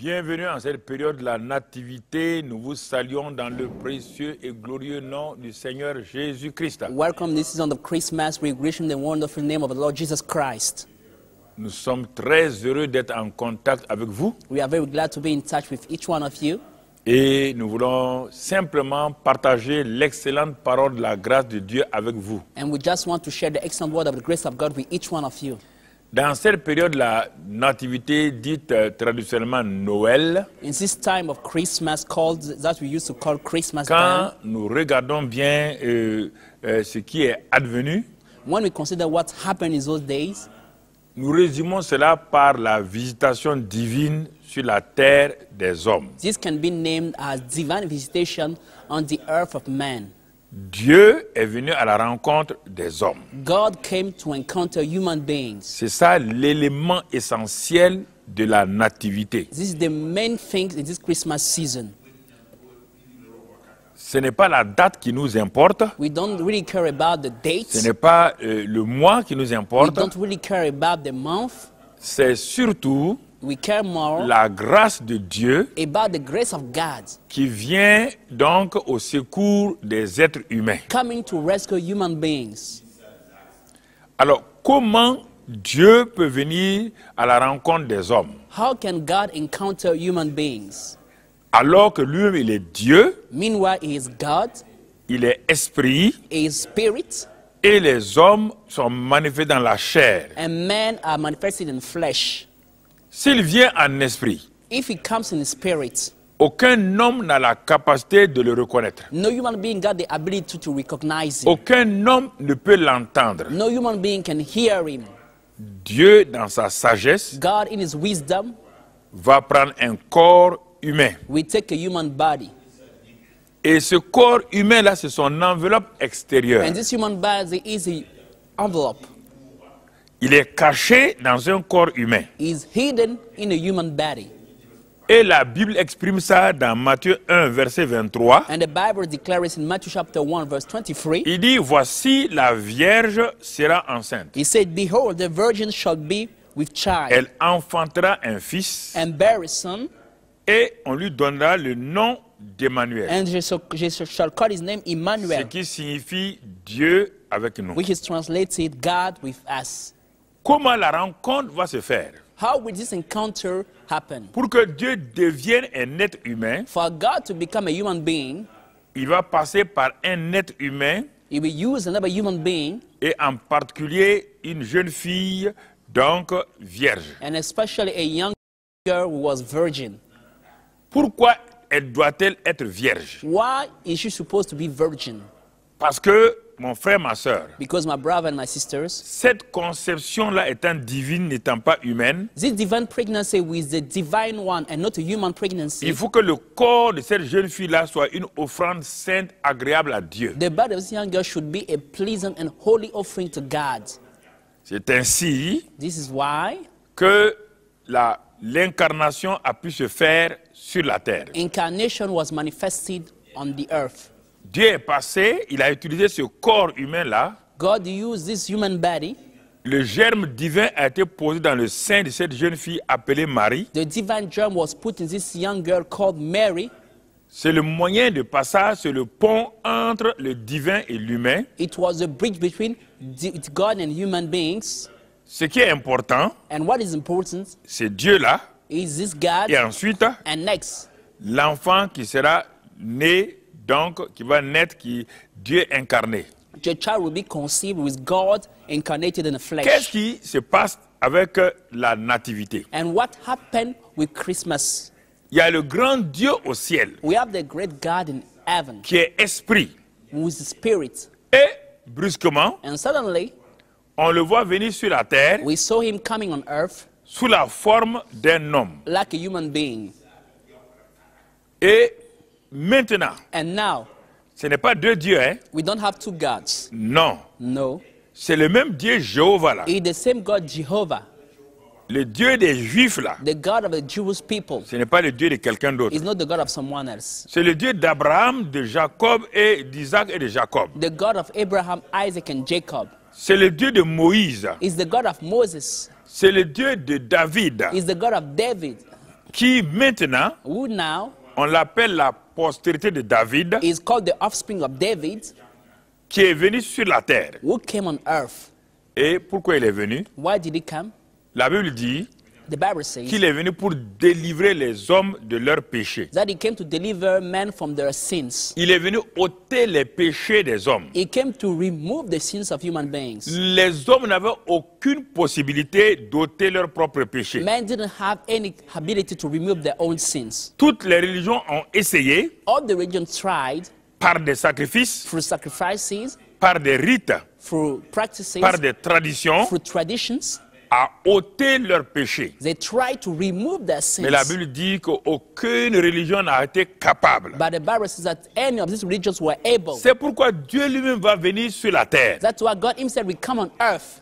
Bienvenue en cette période de la nativité. Nous vous saluons dans le précieux et glorieux nom du Seigneur Jésus-Christ. Welcome this season of Christmas. We greet in the wonderful name of the Lord Jesus Christ. Nous sommes très heureux d'être en contact avec vous. We are very glad to be in touch with each one of you. Et nous voulons simplement partager l'excellente parole de la grâce de Dieu avec vous. And we just want to share the excellent word of the grace of God with each one of you. Dans cette période de la nativité dite traditionnellement Noël, In this time of Christmas that we used to call Christmas quand time, nous regardons bien ce qui est advenu, when we consider what happened in those days, nous résumons cela par la visitation divine sur la terre des hommes. this can be named as divine visitation on the earth of man. Dieu est venu à la rencontre des hommes. God came to encounter human beings. C'est ça l'élément essentiel de la nativité. This is the main thing in this Christmas season. Ce n'est pas la date qui nous importe, We don't really care about the ce dates. n'est pas le mois qui nous We importe, don't really care about the month. c'est surtout We care more la grâce de Dieu about the grace of God qui vient donc au secours des êtres humains. coming to rescue human beings. Alors, comment Dieu peut venir à la rencontre des hommes How can God encounter human beings? alors que lui-même il est Dieu, Meanwhile, He is God, il est esprit He is spirit, et les hommes sont manifestés dans la chair. and men are manifested in flesh. S'il vient en esprit, If He comes in spirit, aucun homme n'a la capacité de le reconnaître. no human being got the ability to recognize Him. Aucun homme ne peut l'entendre. No human being can hear Him. Dieu, dans sa sagesse, God, in His wisdom, va prendre un corps humain. will take a human body. Et ce corps humain-là, c'est son enveloppe extérieure. And this human body is an envelope. Il est caché dans un corps humain. Is hidden in a human body. Et la Bible exprime ça dans Matthieu 1, verset 23. And the Bible declares in Matthew chapter 1, verse 23, Il dit, voici la Vierge sera enceinte. He said, Behold, the virgin shall be with child, Elle enfantera un fils and bear a son, et on lui donnera le nom d'Emmanuel. and she shall call his name Ce Emmanuel, qui signifie Dieu avec nous. which is translated God with us. Comment la rencontre va se faire? How will this encounter happen? Pour que Dieu devienne un être humain, For God to become a human being, il va passer par un être humain He will use another human being, et en particulier une jeune fille, donc vierge. and especially a young girl who was virgin. Pourquoi elle doit-elle être vierge? Why is she supposed to be virgin? Parce que, mon frère, ma soeur, Because my brother and my sisters, cette conception-là étant divine, n'étant pas humaine, this divine pregnancy is the divine one and not a human pregnancy. il faut que le corps de cette jeune fille-là soit une offrande sainte, agréable à Dieu. The body of this young girl should be a pleasant and holy offering to God. C'est ainsi This is why que l'incarnation a pu se faire sur la terre. incarnation was manifested on the earth. Dieu est passé, il a utilisé ce corps humain-là. God used this human body. Le germe divin a été posé dans le sein de cette jeune fille appelée Marie. The divine germ was put in this young girl called Mary. C'est le moyen de passage, c'est le pont entre le divin et l'humain. It was a bridge between God and human beings. Ce qui est important, And what is important c'est Dieu-là. is this God. Et ensuite, And next, l'enfant qui sera né, donc, qui va naître, Dieu incarné. the child will be conceived with God incarnated in the Qu'est-ce flesh. qui se passe avec la nativité? And what happened with Christmas? Il y a le grand Dieu au ciel, We have the great God in heaven, qui est esprit. who is the spirit. Et brusquement, And suddenly, on le voit venir sur la terre we saw him coming on earth sous la forme d'un homme. like a human being. Et maintenant, And now, ce n'est pas deux dieux, hein? we don't have two gods. Non. No. C'est le même Dieu Jéhovah là. It's the same God, Jehovah, Le Dieu des Juifs là. the God of the Jewish people. Ce n'est pas le Dieu de quelqu'un d'autre. Is not the God of someone else. C'est le Dieu d'Abraham, de Jacob et d'Isaac et de Jacob. The God of Abraham, Isaac, and Jacob. C'est le Dieu de Moïse. Is the God of Moses. C'est le Dieu de David. Is the God of David. qui maintenant, who now on l'appelle la postérité de David, is called the offspring of David, qui est venu sur la terre. who came on earth. Et pourquoi il est venu? Why did he come? La Bible dit The Bible says qu'il est venu pour délivrer les hommes de leurs péchés. that he came to deliver men from their sins. Il est venu ôter les péchés des hommes. He came to remove the sins of human beings. Les hommes n'avaient aucune possibilité d'ôter leurs propres péchés. Men didn't have any ability to remove their own sins. Toutes les religions ont essayé, All the religions tried par des sacrifices, through sacrifices, par des rites, through practices, par des traditions, through traditions. à ôter leurs péchés. They tried to remove their Mais la sins. Bible dit qu'aucune religion n'a été capable. But the Bible says that any of these religions were able. C'est pourquoi Dieu lui-même va venir sur la terre. That's why God himself will come on earth.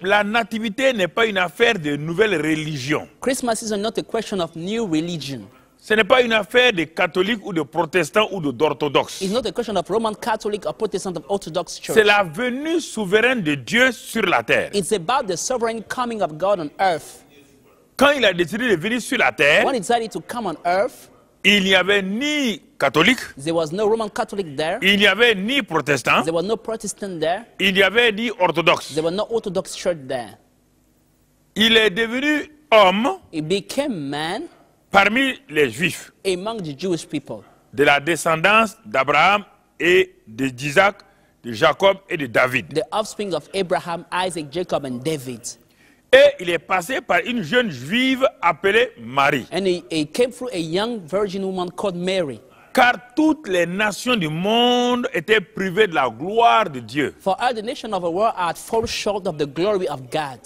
La nativité n'est pas une affaire de nouvelle religion. Christmas is not a question of new religion. Ce n'est pas une affaire de catholiques ou de protestants ou d'orthodoxes. It's not a question of Roman Catholic or Protestant or Orthodox church. C'est la venue souveraine de Dieu sur la terre. It's about the sovereign coming of God on earth. Quand il a décidé de venir sur la terre, When he decided to come on earth, il n'y avait ni catholique, there was no Roman Catholic there. il n'y avait ni protestant, There was no Protestant there. il n'y avait ni orthodoxe. There was no Orthodox church there. Il est devenu homme He became man parmi les Juifs, among the Jewish people, de la descendance d'Abraham et d'Isaac, de Jacob et de David. the offspring of Abraham, Isaac, Jacob, and David. Et il est passé par une jeune juive appelée Marie. And he came through a young virgin woman called Mary. Car toutes les nations du monde étaient privées de la gloire de Dieu. For all the nations of the world are fall short of the glory of God.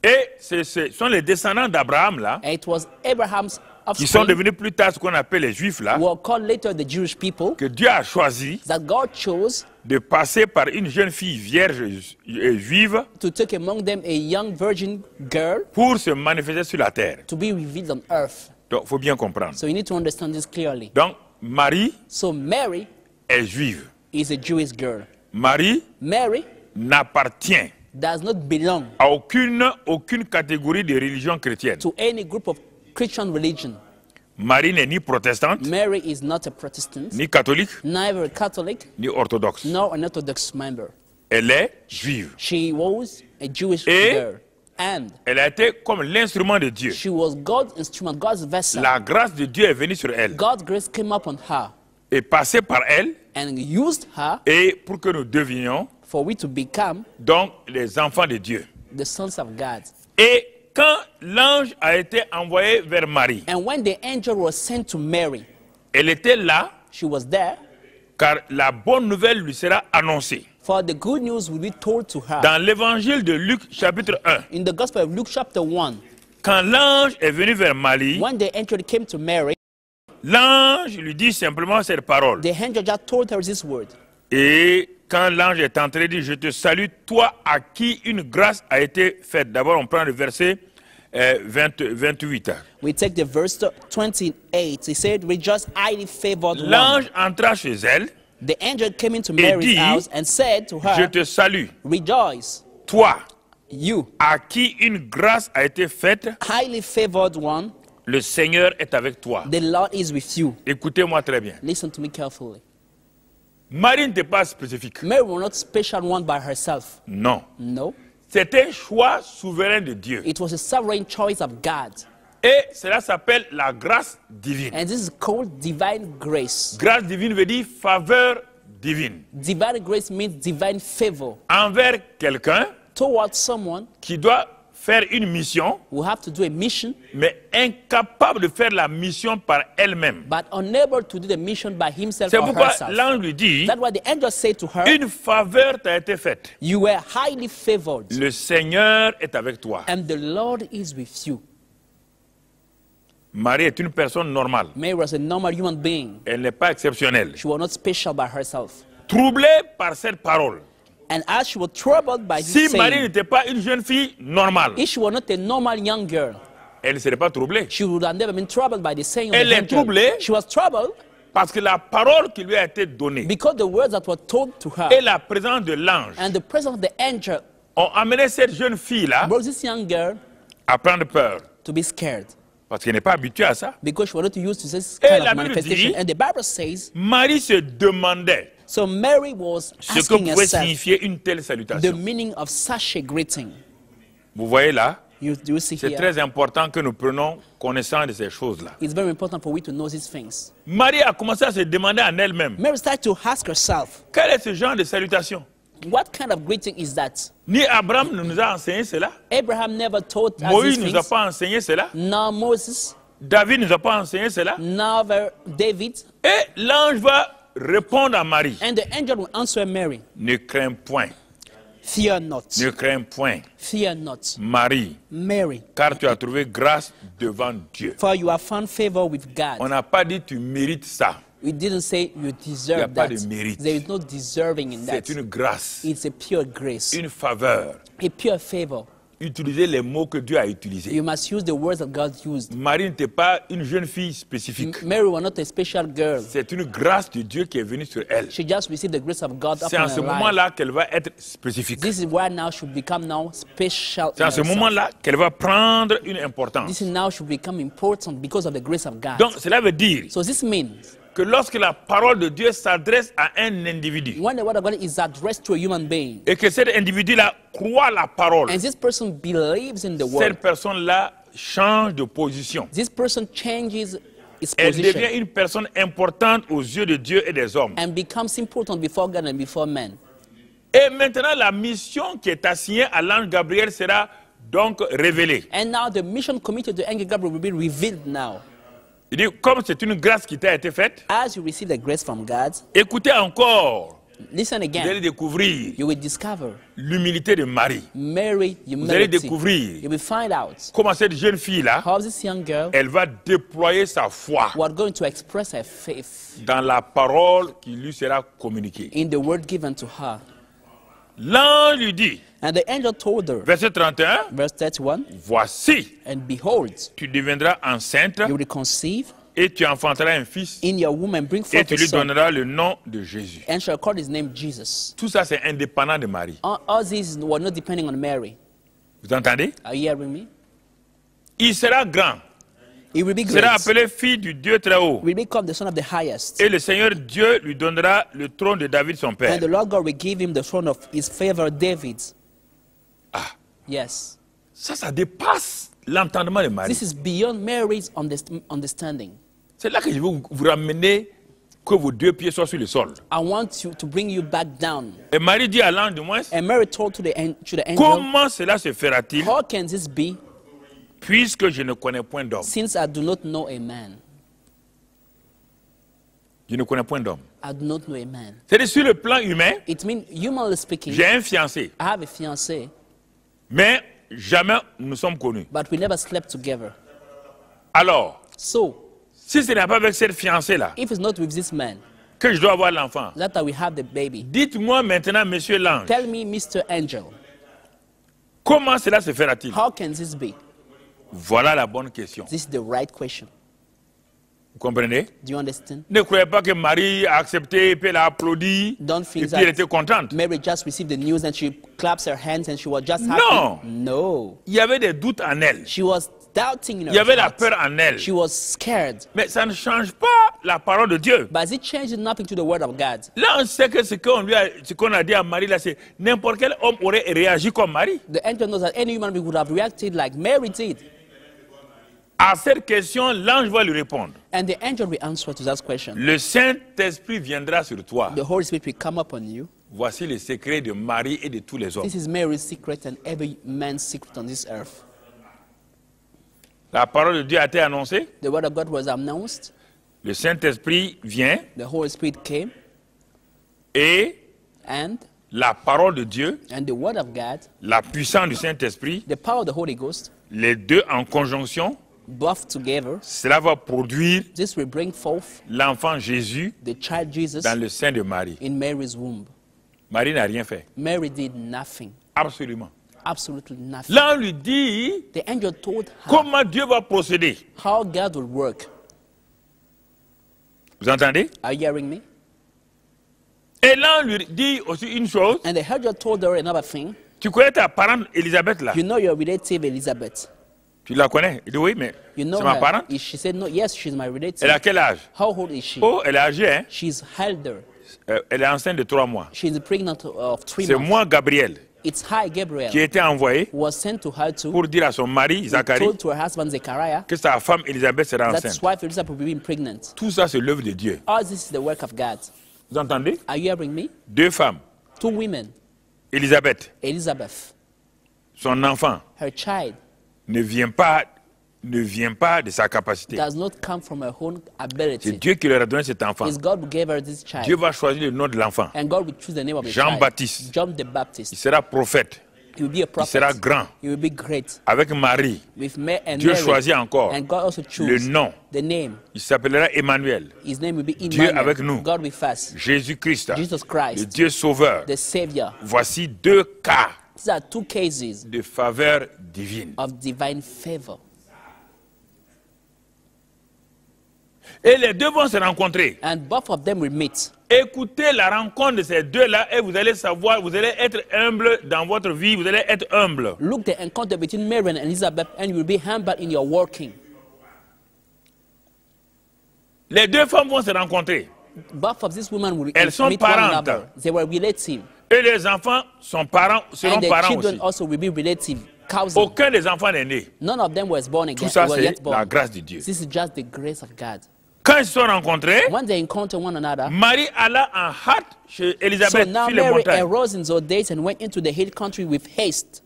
Et ce sont les descendants d'Abraham là, And it was Abraham's qui sont offspring, devenus plus tard ce qu'on appelle les Juifs là, who were called later the Jewish people, que Dieu a choisi that God chose de passer par une jeune fille vierge juive to take among them a young virgin girl pour se manifester sur la terre. to be revealed on earth. Donc, il faut bien comprendre. So you need to understand this clearly. Donc, Marie So Mary est juive. is a Jewish girl. Marie Mary n'appartient does not belong à aucune catégorie de religion chrétienne. to any group of Christian religion. Marie n'est ni protestante, Mary is not a Protestant, ni catholique, neither a Catholic, ni orthodoxe. nor an Orthodox member. Elle est juive. She was a Jewish Et girl. And elle a été comme l'instrument de Dieu. she was God's instrument, God's vessel. La grâce de Dieu est venue sur elle, God's grace came upon her est passée par elle, and used her et pour que nous devenions for we to become donc les enfants de Dieu. the sons of God. Et quand l'ange a été envoyé vers Marie, And when the angel was sent to Mary, elle était là she was there, car la bonne nouvelle lui sera annoncée. for the good news will be told to her. Dans l'évangile de Luc chapitre 1, In the Gospel of Luke chapter 1, quand l'ange est venu vers Marie, when the angel came to Mary, l'ange lui dit simplement cette parole. the angel just told her this word. Et quand l'ange est entré, il dit, je te salue, toi à qui une grâce a été faite. D'abord, on prend le verset 28. We take the verse 28. He said, rejoice, highly favored one. L'ange entra chez elle, The angel came into Mary's dit, house and said to je her, te salue, rejoice, toi you, à qui une grâce a été faite, highly favored one, le Seigneur est avec toi. the Lord is with you. Écoutez-moi très bien. Listen to me carefully. Marie n'était pas spécifique. Mary was not special one by herself. Non. No. C'était un choix souverain de Dieu. It was a sovereign choice of God. Et cela s'appelle la grâce divine. And this is called divine grace. Grâce divine veut dire faveur divine. Divine grace means divine favor Envers quelqu'un towards someone qui doit faire une mission, who have to do a mission, mais incapable de faire la mission par elle-même. but unable to do the mission by himself C'est or pourquoi herself. l'ange lui dit, That's why the angel said to her, une faveur t'a été faite. you were highly favored, Le Seigneur est avec toi. and the Lord is with you. Marie est une personne normale. Mary was a normal human being. Elle n'est pas exceptionnelle. She was not special by herself. Troublée par cette parole. And as she was troubled by Si this Marie saying, n'était pas une jeune fille normale, if she was not a normal young girl, elle ne serait pas troublée. she would have never been troubled by the saying of Elle the est angel. troublée. She was troubled Parce que la parole qui lui a été donnée because the words that were told to her et la présence de l'ange and the presence of the angel ont amené cette jeune fille-là brought this young girl à prendre peur. to be scared. Parce qu'elle n'est pas habituée à ça. because she was not used to this Et kind la of Bible manifestation. dit- And the Bible says, Marie se demandait so Mary was ce que asking pouvait herself signifier une telle the salutation. meaning of such a greeting. Vous voyez là, Do you see c'est here? très important que nous prenions connaissance de ces choses-là. It's very important for we to know these things. Marie a commencé à se demander en elle-même, Mary started to ask herself, quel est ce genre de salutation? what kind of greeting is that? Ni Abraham ne nous a enseigné cela, Abraham never taught us Moïse these ne nous a things. pas enseigné cela, Now Moses, David ne nous a pas enseigné cela. now David, Et l'ange va répondre à Marie. and the angel will answer Mary, Ne crains point, fear not, ne crains point, fear not, Marie, Mary, car tu as trouvé grâce devant Dieu. for you have found favor with On God. n'a pas dit tu mérites ça. We didn't say you Y a deserve pas that. de mérite. There is no deserving in that. C'est une grâce, It's a pure grace, une faveur. a pure favor. Utilisez les mots que Dieu a utilisés. You must use the words that God used. Marie n'était pas une jeune fille spécifique. Mary was not a special girl. C'est une grâce de Dieu qui est venue sur elle. She just received the grace of God C'est upon en ce her life. moment-là qu'elle va être spécifique. This is why now she become now special. C'est en ce moment-là qu'elle va prendre une importance. This is now should become important because of the grace of God. Donc cela veut dire So this means que lorsque la parole de Dieu s'adresse à un individu when the word of God is addressed to a human being, et que cet individu-là croit la parole, and this person believes in the cette word, personne-là change de position. this person changes its Elle devient position une personne importante aux yeux de Dieu et des hommes. and becomes important before God and before men. Et maintenant, la mission qui est assignée à l'ange Gabriel sera donc révélée. And now the mission committed to Angel Gabriel will be revealed now. Il dit, comme c'est une grâce qui t'a été faite, As you receive the grace from God, écoutez encore. listen Vous allez again. découvrir You will discover l'humilité de Marie. Mary Vous allez humility. découvrir You will find out comment cette jeune fille-là, how this young girl elle va déployer sa foi was going to express her faith dans la parole qui lui sera communiquée. in the word given to her. L'ange lui dit, And the angel told her, verset 31, verse 31, voici, and behold, tu deviendras enceinte you will conceive et tu enfanteras un fils in your womb and bring et forth tu a lui son, donneras le nom de Jésus. and shall call his name Jesus. Tout ça, c'est indépendant de Marie. All these were not depending on Mary. Vous entendez? Are you hearing me? Il sera grand, He will be il sera great. appelé fils du Dieu très haut. He will become the son of the highest. Et le Seigneur Dieu lui donnera le trône de David son père. And the Lord God will give him the throne of his favorite David. Ah, Yes. ça dépasse l'entendement de Marie. This is beyond Mary's understanding. C'est là que je veux vous ramener que vos deux pieds soient sur le sol. I want you to bring you back down. Et Marie dit à l'ange de moins, And Mary told to the angel, comment cela se fera-t-il how can this be puisque je ne connais point d'homme? since I do not know a man? Je ne connais point d'homme. I do not know a man. C'est-à-dire sur le plan humain, It means, humanly speaking, j'ai un fiancé, I have a fiancé, mais jamais nous sommes connus. but we never slept together. Alors, So, si ce n'est pas avec cette fiancée-là if it's not with this man, que je dois avoir l'enfant, that we have the baby, dites-moi maintenant, monsieur l'ange, tell me, Mr. Angel, comment cela se fera-t-il? how can this be? Voilà la bonne question. This is the right question. Vous comprenez? Do you understand? Ne croyez pas que Marie a accepté, et puis elle a applaudi, Don't et think puis elle that était contente. Mary just received the news and she claps her hands and she was just happy. No. No. Il y avait des doutes en elle. She was doubting in Il y her avait la heart. peur en elle. She was scared. Mais ça ne change pas la parole de Dieu. But it changed nothing to the word of God. Là, on sait que ce qu'on a dit à Marie, là, c'est n'importe quel homme aurait réagi comme Marie. The angel knows that any human being would have reacted like Mary did. À cette question, l'ange va lui répondre. And the angel will answer to that question. Le Saint-Esprit viendra sur toi. The Holy Spirit will come upon you. Voici le secret de Marie et de tous les hommes. This is Mary's secret and every man's secret on this earth. La parole de Dieu a été annoncée. The word of God was announced. Le Saint-Esprit vient The Holy Spirit came. et And la parole de Dieu, the word of God, la puissance du Saint-Esprit, the power of the Holy Ghost, les deux en conjonction, both together, cela va produire this will bring forth l'enfant Jésus the child Jesus dans le sein de Marie. in Mary's womb. Marie n'a rien fait. Mary did nothing. Absolument. Absolutely nothing. Là, on lui dit The angel told her comment Dieu va procéder. how God will work. Vous entendez? Are you hearing me? Et là, on lui dit aussi une chose. And the angel told her another thing. Tu connais ta parente Élisabeth là? You know your relative Elizabeth. Tu la connais? Il dit oui, mais You know c'est ma her? parente. She said, no, yes, she's my relative. Elle a quel âge? How old is she? Oh, elle est âgée, hein? She's elder. Elle est enceinte de 3 mois. She's pregnant of 3 C'est months. moi, Gabriel, It's Hi Gabriel qui a été envoyé who was sent to her to pour dire à son mari, Zacharie, told to her husband Zechariah que sa femme Élisabeth sera that his enceinte. wife Elizabeth will be pregnant. Tout ça, c'est l'œuvre de Dieu. All this is the work of God. Vous entendez? Are you hearing me? 2 femmes. 2 women. Élisabeth, Elizabeth, son enfant, her child, ne vient pas de sa capacité. does not come from her own C'est ability. Dieu qui leur a donné cet enfant. It's God who gave her this child. Dieu va choisir le nom de l'enfant. And God will choose the name of the Jean-Baptiste. child. John the Il Baptist. sera prophète. He will be a Il prophet. sera grand. He will be great. Avec Marie, With Dieu Mary. choisit encore And God also le choose nom. the name. Il s'appellera Emmanuel. His name will be Dieu Emmanuel. avec nous. God with us. Jésus-Christ, Jesus Christ. le Dieu sauveur. The Savior. Voici 2 cas These are 2 cases de faveur divine. of divine favor. Et les 2 vont se rencontrer. And both of them will meet. Écoutez la rencontre de ces 2-là et vous allez savoir, vous allez être humble dans votre vie, vous allez être humble. Look the encounter between Mary and Elizabeth, and you will be humble in your working. Les 2 femmes vont se rencontrer. Both of these women will Elles sont meet one parentes. another. They were relative. Et les enfants sont parents, seront And the parents children aussi. also will be relative. Cousin. Aucun des enfants n'est né. None of them was born again. Tout ça, were c'est yet born. la grâce de Dieu. This is just the grace of God. Quand ils se sont rencontrés, When they encounter one another, Marie alla en hâte chez so Élisabeth now sur les Mary montagnes. arose in those days and went into the hill country with haste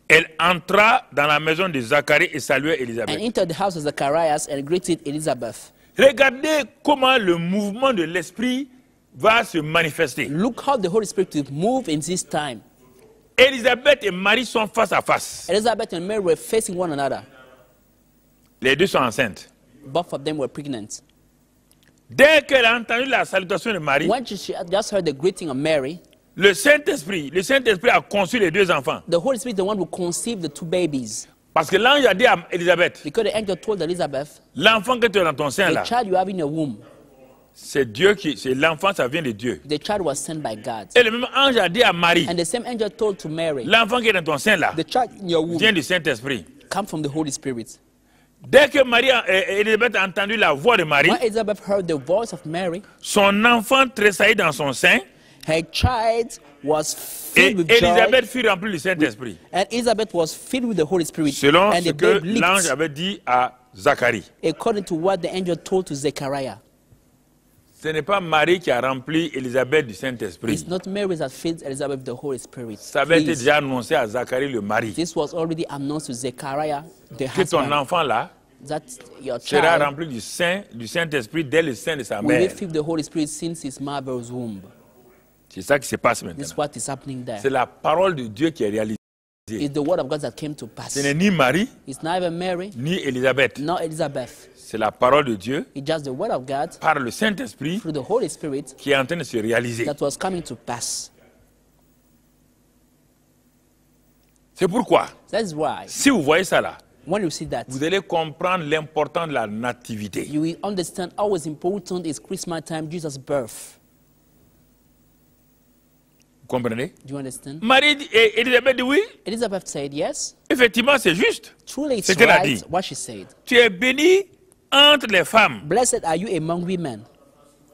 Elle entra dans la maison de Zacharie et salua and Élisabeth. entered the house of Zacharias and greeted Elizabeth. Regardez comment le mouvement de l'esprit va se manifester. Look how the Holy Spirit will move in this time. Élisabeth et Marie sont face à face. Elizabeth and Mary were facing one another. Les 2 sont enceintes. Both of them were pregnant. Dès qu'elle a entendu la salutation de Marie, When she had just heard the greeting of Mary, le Saint-Esprit a conçu les 2 enfants. the Holy Spirit, the one who conceived the 2 babies. Parce que l'ange a dit à Élisabeth, Because the angel told Elizabeth, l'enfant que tu as dans ton sein the là, child you have in your womb, c'est Dieu c'est l'enfant, ça vient de Dieu. the child was sent by God. Et le même ange a dit à Marie, And the same angel told to Mary, l'enfant qui est dans ton sein là, the child in your womb vient du Saint-Esprit. come from the Holy Spirit. Dès que Élisabeth a entendu la voix de Marie, When Elizabeth heard the voice of Mary, son enfant tressaillit dans son sein her child was et filled with joy, Élisabeth fut remplie du Saint-Esprit. and Elizabeth was filled with the Holy Spirit. Selon And ce the que babe l'ange leaped, avait dit à Zacharie. according to what the angel told to Zechariah. Ce n'est pas Marie qui a rempli Élisabeth du It's Saint-Esprit. not Mary that filled Elizabeth with the Holy Spirit. Ça avait été Please. déjà annoncé à Zacharie le mari. This was already announced to Zechariah, the Que ton husband, enfant là that your sera child rempli du Saint-Esprit dès le sein de sa will be mère. filled with the Holy Spirit since his mother's womb. C'est ça qui se passe This is maintenant. what is happening there. C'est la parole de Dieu qui est réalisée. It's the word of God that came to pass. Ce n'est ni Marie, It's neither Mary ni Élisabeth. nor Elizabeth. C'est la parole de Dieu It's just the word of God par le Saint-Esprit through the Holy Spirit qui est en train de se réaliser. that was coming to pass. C'est pourquoi, That's why, si vous voyez ça là, when you see that, vous allez comprendre l'importance de la nativité. you will understand how important is Christmas time, Jesus' birth. Vous comprenez? Do you understand? Marie et Élisabeth dit oui, Elizabeth said, yes, effectivement c'est juste. truly it's C'est ce qu'elle a right dit. what she said. Tu es béni entre les femmes Blessed are you among women,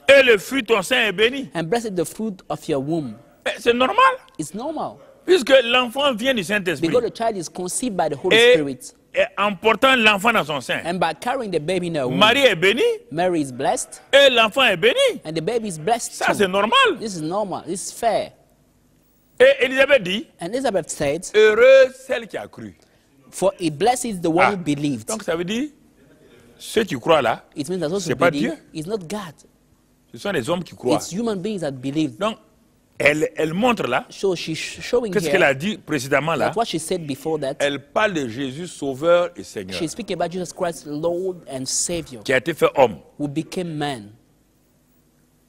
et le fruit de ton sein est béni. and blessed the fruit of your womb. C'est normal, It's normal, puisque l'enfant vient du Saint-Esprit. because the child is conceived by the Holy Et Spirit. en portant l'enfant dans son sein, And by carrying the baby in her womb, Marie est bénie Mary is blessed, et l'enfant est béni. and the baby is blessed Ça too. c'est normal. This is normal. This is fair. Et Élisabeth dit, And Elizabeth said, heureuse celle qui a cru. for it blesses the one Ah. who believed. Donc ça veut dire, ceux qui croient là, It means that those who C'est pas believe Dieu. is not God. ce sont les hommes qui croient. It's human beings that believe. Donc, elle montre là, So she's showing qu'est-ce qu'elle here a dit précédemment là? that what she said before that, Elle parle de Jésus sauveur et Seigneur, she's speaking about Jesus Christ, Lord and Savior, qui a été fait homme. who became man.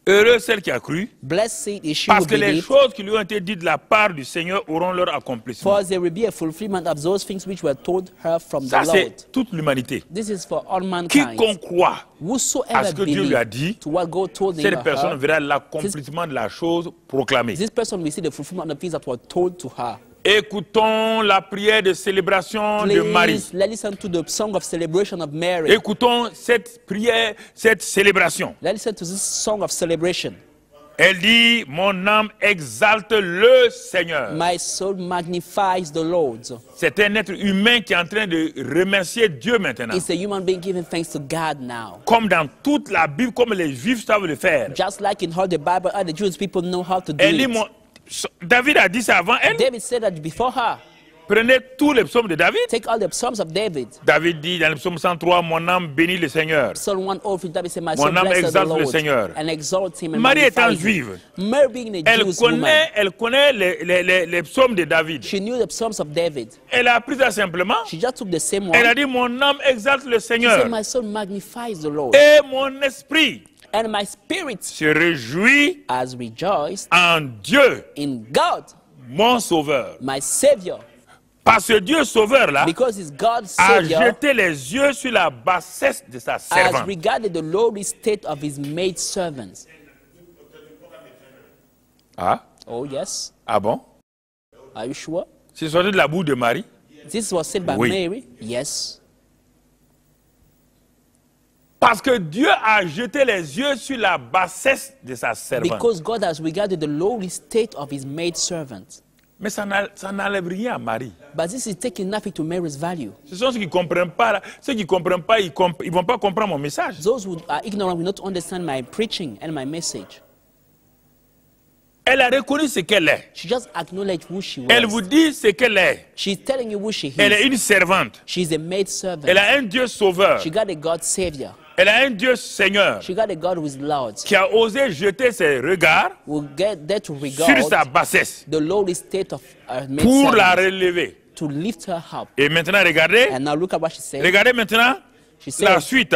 Heureuse celle qui a cru, Blessed is she parce who que les believed, choses qui lui ont été dites de la part du Seigneur auront leur accomplissement. for there will be a fulfillment of those things which were told her from Ça, the Lord. c'est toute l'humanité. This is for all mankind. Quiconque croit à Whosoever ce que Dieu lui a believes dit, to what God told him cette or personne her, verra l'accomplissement de la chose proclamée. this person will see the fulfillment of things that were told to her. Écoutons la prière de célébration de Marie. Please, let's listen to the song of celebration of Mary. Écoutons cette prière, cette célébration. Let's listen to this song of celebration. Elle dit, mon âme exalte le Seigneur. My soul magnifies the Lord. C'est un être humain qui est en train de remercier Dieu maintenant. It's a human being giving thanks to God now. Comme dans toute la Bible, comme les Juifs savent le faire. Just like in all the Bible, all the Jewish people know how to do Elle dit, it. David a dit ça avant elle. David said that before her. Prenez tous les psaumes de David. Take all the psalms of David. David dit dans le psaume 103, mon âme bénit le Seigneur. Psalm 103, David said, my Mon soul âme blesses the exalte le Lord Seigneur. and exalt him and Marie étant magnifies him. juive, Mary being a Jewish woman, elle connaît les psaumes de David. she knew the psalms of David. Elle a appris ça simplement. She just took the same one. Elle a dit, mon âme exalte le She said, Seigneur. my soul magnifies the Lord. Et mon esprit And my spirit se réjouit has rejoiced en Dieu, in God, mon sauveur. my Savior. Parce que Dieu sauveur là Because he's God's a Savior, jeté les yeux sur la bassesse de sa has servante. regarded the lowly state of his maid servants. Ah, Oh, yes. ah bon? Are you sure? C'est sorti de la bouche de Marie. This was said by Oui. Mary. Yes. Parce que Dieu a jeté les yeux sur la bassesse de sa servante. Because God has regarded the lowly state of his maid servant. Mais ça n'enlève rien à Marie. But this is taking nothing to Mary's value. Ce sont ceux qui ne comprennent pas. Ceux qui ne comprennent pas, ils ne vont pas comprendre mon message. Those who are ignorant will not understand my preaching and my message. Elle a reconnu ce qu'elle est. She just acknowledged who she Elle vous was. dit ce qu'elle est. She's telling you who she Elle est is. une servante. She's a maid servant. Elle a un Dieu sauveur. She got a God Savior. Elle a un Dieu Seigneur She got a God who is Lord. qui a osé jeter ses regards Will get there to sur sa regard bassesse the lowly state of her maid pour la servant, relever. to lift her up. Et maintenant, regardez. And now look at what she said. Regardez maintenant She la said suite.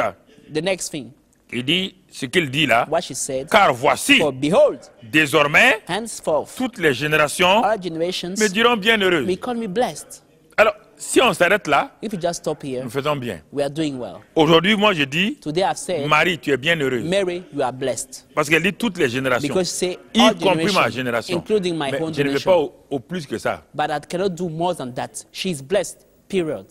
the next thing. Il dit ce qu'il dit là. What she said. Car voici, For behold, désormais, henceforth, toutes les générations our generations me diront bienheureux. may call me blessed. Alors, si on s'arrête là, If you just stop here, nous faisons bien. we are doing well. Aujourd'hui, moi, je dis, Today I've said, Marie, tu es bienheureuse. Mary, you are blessed. Parce qu'elle dit toutes les générations, Because she say y all compris ma generations, génération. including my Mais own je ne vais generation. pas au plus que ça. But I cannot do more than that. She is blessed, period.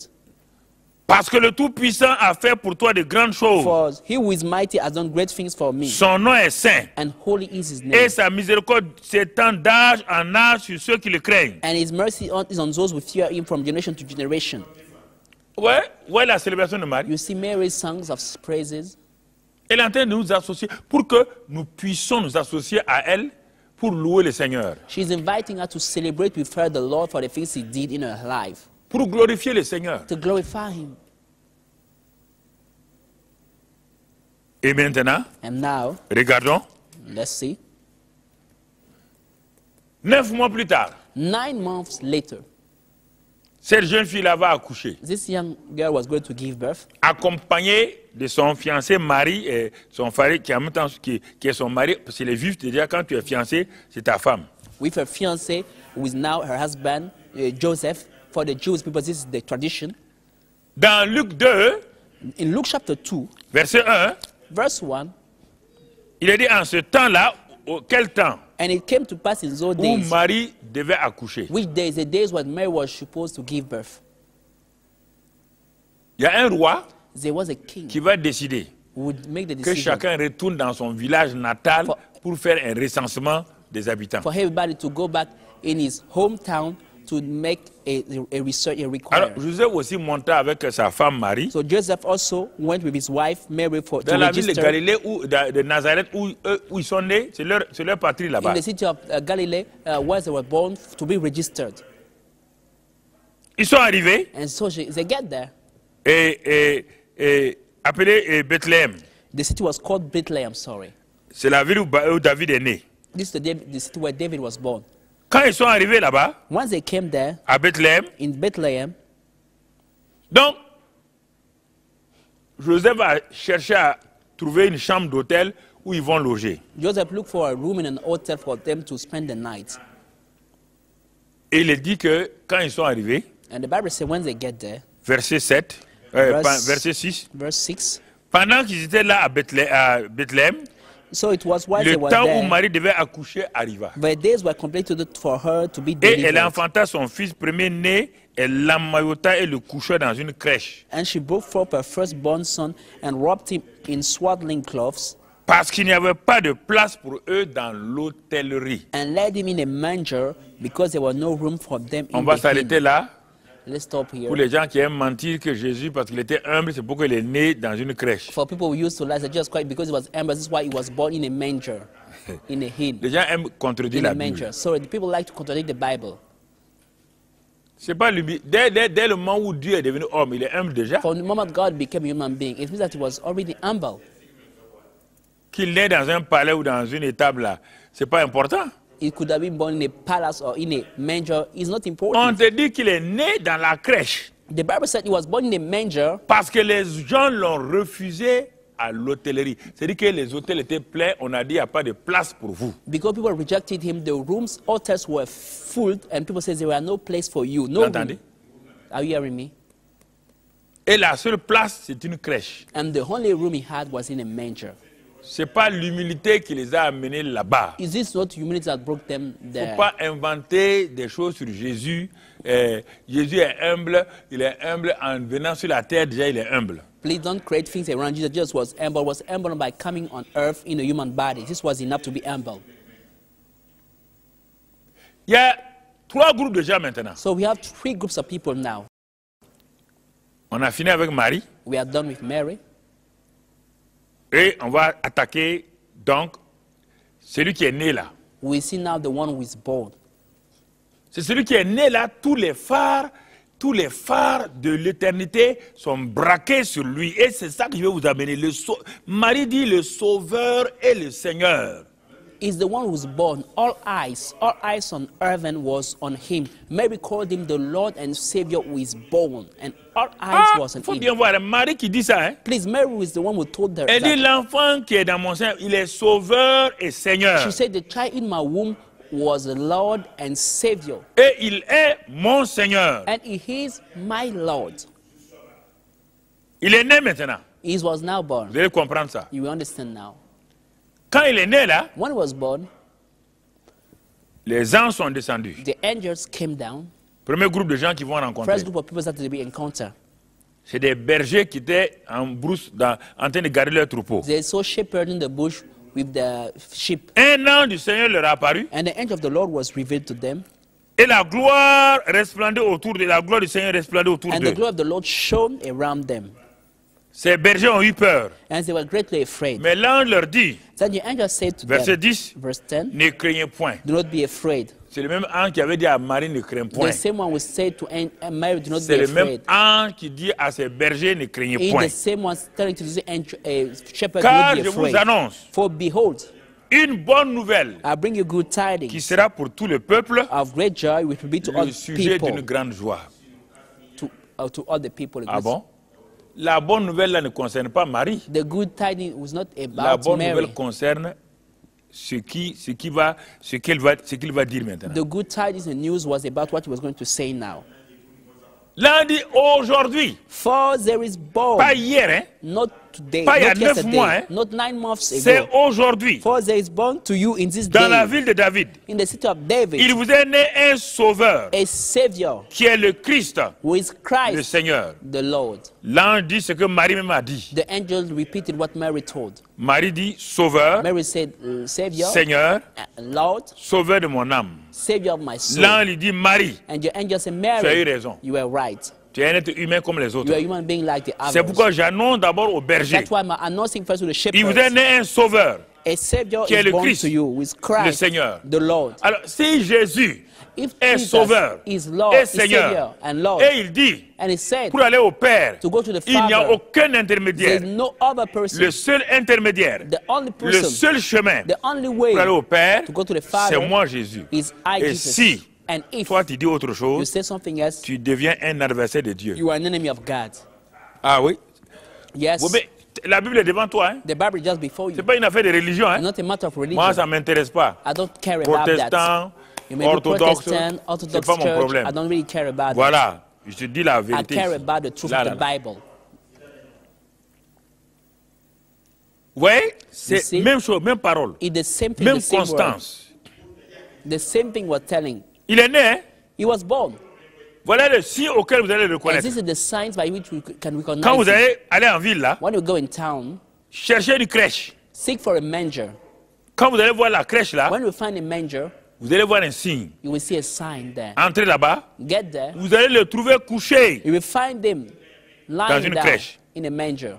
Parce que le Tout-Puissant a fait pour toi de grandes choses. For he who is mighty has done great things for me, Son nom est saint. and holy is his Et name. sa miséricorde s'étend d'âge en âge sur ceux qui le craignent. And his mercy is on those who fear him from generation to generation. Ouais, la célébration de Marie. You see Mary's songs of praises. Elle est en train de nous associer pour que nous puissions nous associer à elle pour louer le Seigneur. She's inviting her to celebrate with her the Lord for the things he did in her life, Pour glorifier le Seigneur. to glorify him. Et maintenant, And now, regardons, let's see. 9 mois plus tard, 9 months later, cette jeune fille-là va accoucher, this young girl was going to give birth, accompagnée de son fiancé mari et son frère qui, en même temps, qui est son mari. Parce que les Juifs, déjà, quand tu es fiancé, c'est ta femme. with her fiancé, who is now her husband, Joseph. For the Jewish people, this is the tradition. Dans Luc 2, In Luke chapter 2, verset 1, verse 1, il est dit en ce temps-là, quel temps and it came to pass in those où days, Marie devait accoucher. which days? The days when Mary was supposed to give birth. Il y a un roi There was a king qui va décider who would make the que decision chacun retourne dans son village natal pour faire un recensement des habitants. for everybody to go back in his hometown to make a research, a Alors, require. Joseph aussi monta avec sa femme Marie So Joseph also went with his wife Mary to dans la ville de register Galilée, de Nazareth, où ils sont nés. C'est leur patrie in là-bas. the city of Galilee, where they were born, to be registered. Ils sont arrivés And so they get there. et appelés Bethléem. The city was called Bethlehem, sorry. C'est la ville où David est né. This is the city where David was born. Quand ils sont arrivés là-bas, Once they came there, à Bethléem, in Bethlehem, donc Joseph a cherché à trouver une chambre d'hôtel où ils vont loger. Joseph looked for a room in an hotel for them to spend the night. Et il est dit que quand ils sont arrivés, And the Bible says when they get there, verset 7, verset 6, verse 6, pendant qu'ils étaient là à Bethléem, So it was while Le they were temps où there, Marie devait accoucher arriva. the days were completed for her to be Et elle delivered. enfanta son fils premier-né, elle l'emmaillota et le coucha dans une crèche. And she brought forth her firstborn son and wrapped him in swaddling cloths Parce qu'il n'y avait pas de place pour eux dans l'hôtellerie. and laid him in a manger because there was no room for them On in va the s'arrêter inn. là. Let's stop here. Pour les gens qui aiment mentir que Jésus, parce qu'il était humble, c'est pourquoi il est né dans une crèche. For people who used to lie, they just quite because he was humble, this is why he was born in a manger, in a inn, Les gens aiment contredire in la a Bible. manger. So the people like to contradict the Bible. C'est pas lui. Dès le moment où Dieu est devenu homme, il est humble déjà. From the moment God became a human being, it means that he was already humble. Qu'il naît dans un palais ou dans une étable là, c'est pas important. He could have been born in a palace or in a manger. It's not On important. te dit qu'il est né dans la crèche The Bible said he was born in a manger parce que les gens l'ont refusé à l'hôtellerie. C'est-à-dire que les hôtels étaient pleins, on a dit il n'y a pas de place pour vous. because people rejected him. The rooms, hotels were full, and people said there were no place for you. Vous No entendez? room. Are you hearing me? Et la seule place, c'est une crèche. And the only room he had was in a manger. Ce n'est pas l'humilité qui les a amenés là-bas. Is this not humility that broke them Il ne there? faut pas inventer des choses sur Jésus. Jésus est humble, il est humble en venant sur la terre, déjà il est humble. Please don't create things around Jesus. Jesus was humble by coming on earth in a human body. This was enough to be humble. Il y a 3 groupes de gens maintenant. So we have 3 groups of people now. On a fini avec Marie We are done with Mary. et on va attaquer donc celui qui est né là. We see now the one who is born. C'est celui qui est né là, tous les phares de l'éternité sont braqués sur lui. Et c'est ça que je vais vous amener. Marie dit le Sauveur et le Seigneur. Is the one who was born. All eyes on heaven was on him. Mary called him the Lord and Savior who is born. And all eyes was Il on faut him. bien voir, Marie qui dit ça. Hein? Please, Mary is the one who told her Elle dit that. l'enfant qui est dans mon sein, il est Sauveur et Seigneur. She said the child in my womb was the Lord and Savior. Et il est mon Seigneur. And he is my Lord. Il est né maintenant. He was now born. Vous allez comprendre ça. You understand now. Quand il est né là, When he was born, les anges sont descendus. the angels came down. Premier groupe de gens qui vont rencontrer. First group of people started to be encounter. C'est des bergers qui étaient en brousse en train de garder leur troupeau. They saw shepherd in the bush with the sheep. Un ange du Seigneur leur a apparu And the angel of the Lord was revealed to them. et la gloire resplendait autour de la gloire du Seigneur resplendait autour And the d'eux. glory of the Lord shone around them. Ces bergers ont eu peur. And they were greatly afraid. Mais l'ange leur dit, Then the angel said to verset them, 10, verse 10, ne craignez point. do not be afraid. C'est le même ange qui avait dit à Marie, ne crains point. The same one who said to Mary, do not C'est be le même afraid. ange qui dit à ses bergers, ne craignez He point. the same one telling to the shepherd, do Car not be je vous afraid. annonce For behold, une bonne nouvelle I bring you good qui tidings sera pour tout le peuple of great joy, which will be to all le sujet d'une people. grande joie. To all the people. Ah bon? La bonne nouvelle là ne concerne pas Marie. The good tidings was not La about bonne Mary. nouvelle concerne ce qu'il va dire maintenant. The good tidings and news was about what he was going to say now. Là, on dit aujourd'hui, For there is born, pas hier, hein? not today, Pas il y a not 9 yesterday, mois, hein? not 9 months C'est ago. aujourd'hui, For there is born to you in this dans la day, ville de David. in the city of David, Il vous est né un sauveur a Savior qui est le Christ, who is le Christ, Seigneur. the Lord. L'ange dit ce que Marie même a dit. The angel repeated what Mary told. Marie dit sauveur, Mary said, Savior, Seigneur, Lord, sauveur de mon âme. Savior of my soul. L'ange lui dit Marie, And your angel said, tu as eu Mary, raison. you are right. Tu es un être humain comme les You autres. are a human being like the C'est others. pourquoi j'annonce d'abord aux bergers. That's why I'm announcing first to the Il vous est shepherds. né un sauveur, A Savior qui est is le born Christ, to you, who is le Christ, Seigneur. the Lord. Alors, si Jésus If est Jesus sauveur is Lord, et is Savior Seigneur, and Lord, et il dit, and he said pour aller au Père, to go to the il n'y a Father, aucun there intermédiaire. is no other person. Le seul intermédiaire, The only le person, seul chemin the only way pour aller au Père, to go to the c'est Father moi Jésus. is I, Et Jesus. si And if toi tu dis autre you chose, say something else, tu deviens un adversaire de Dieu. you are an enemy of God. Ah oui? Yes, Oui, mais la Bible est devant toi. Hein? the Bible is just before Ce you. n'est pas une affaire de religion. Hein? It's not a matter of religion. Moi, ça ne m'intéresse pas. I don't care about that. Protestant, You may be orthodoxe, Protestant, c'est Orthodox pas mon Church. problème. I don't really care about it. Voilà, je te dis la I vérité. care ici. about the truth Là, of là, the là. Bible. Vous voyez, c'est see? même chose, même parole, It's the same thing, même the same word. constance. The same thing we're telling. Il est né, hein? He was born. Voilà le signe auquel vous allez le And reconnaître. this is the signs by which we can recognize Quand vous him. allez aller en ville, là, When you go in town, cherchez une crèche. seek for a manger. Quand vous allez voir la crèche, là, When you find a manger, vous allez voir un signe. you will see a sign there. Entrez là-bas, Get there, vous allez le trouver couché. you will find him lying une down crèche. in a manger.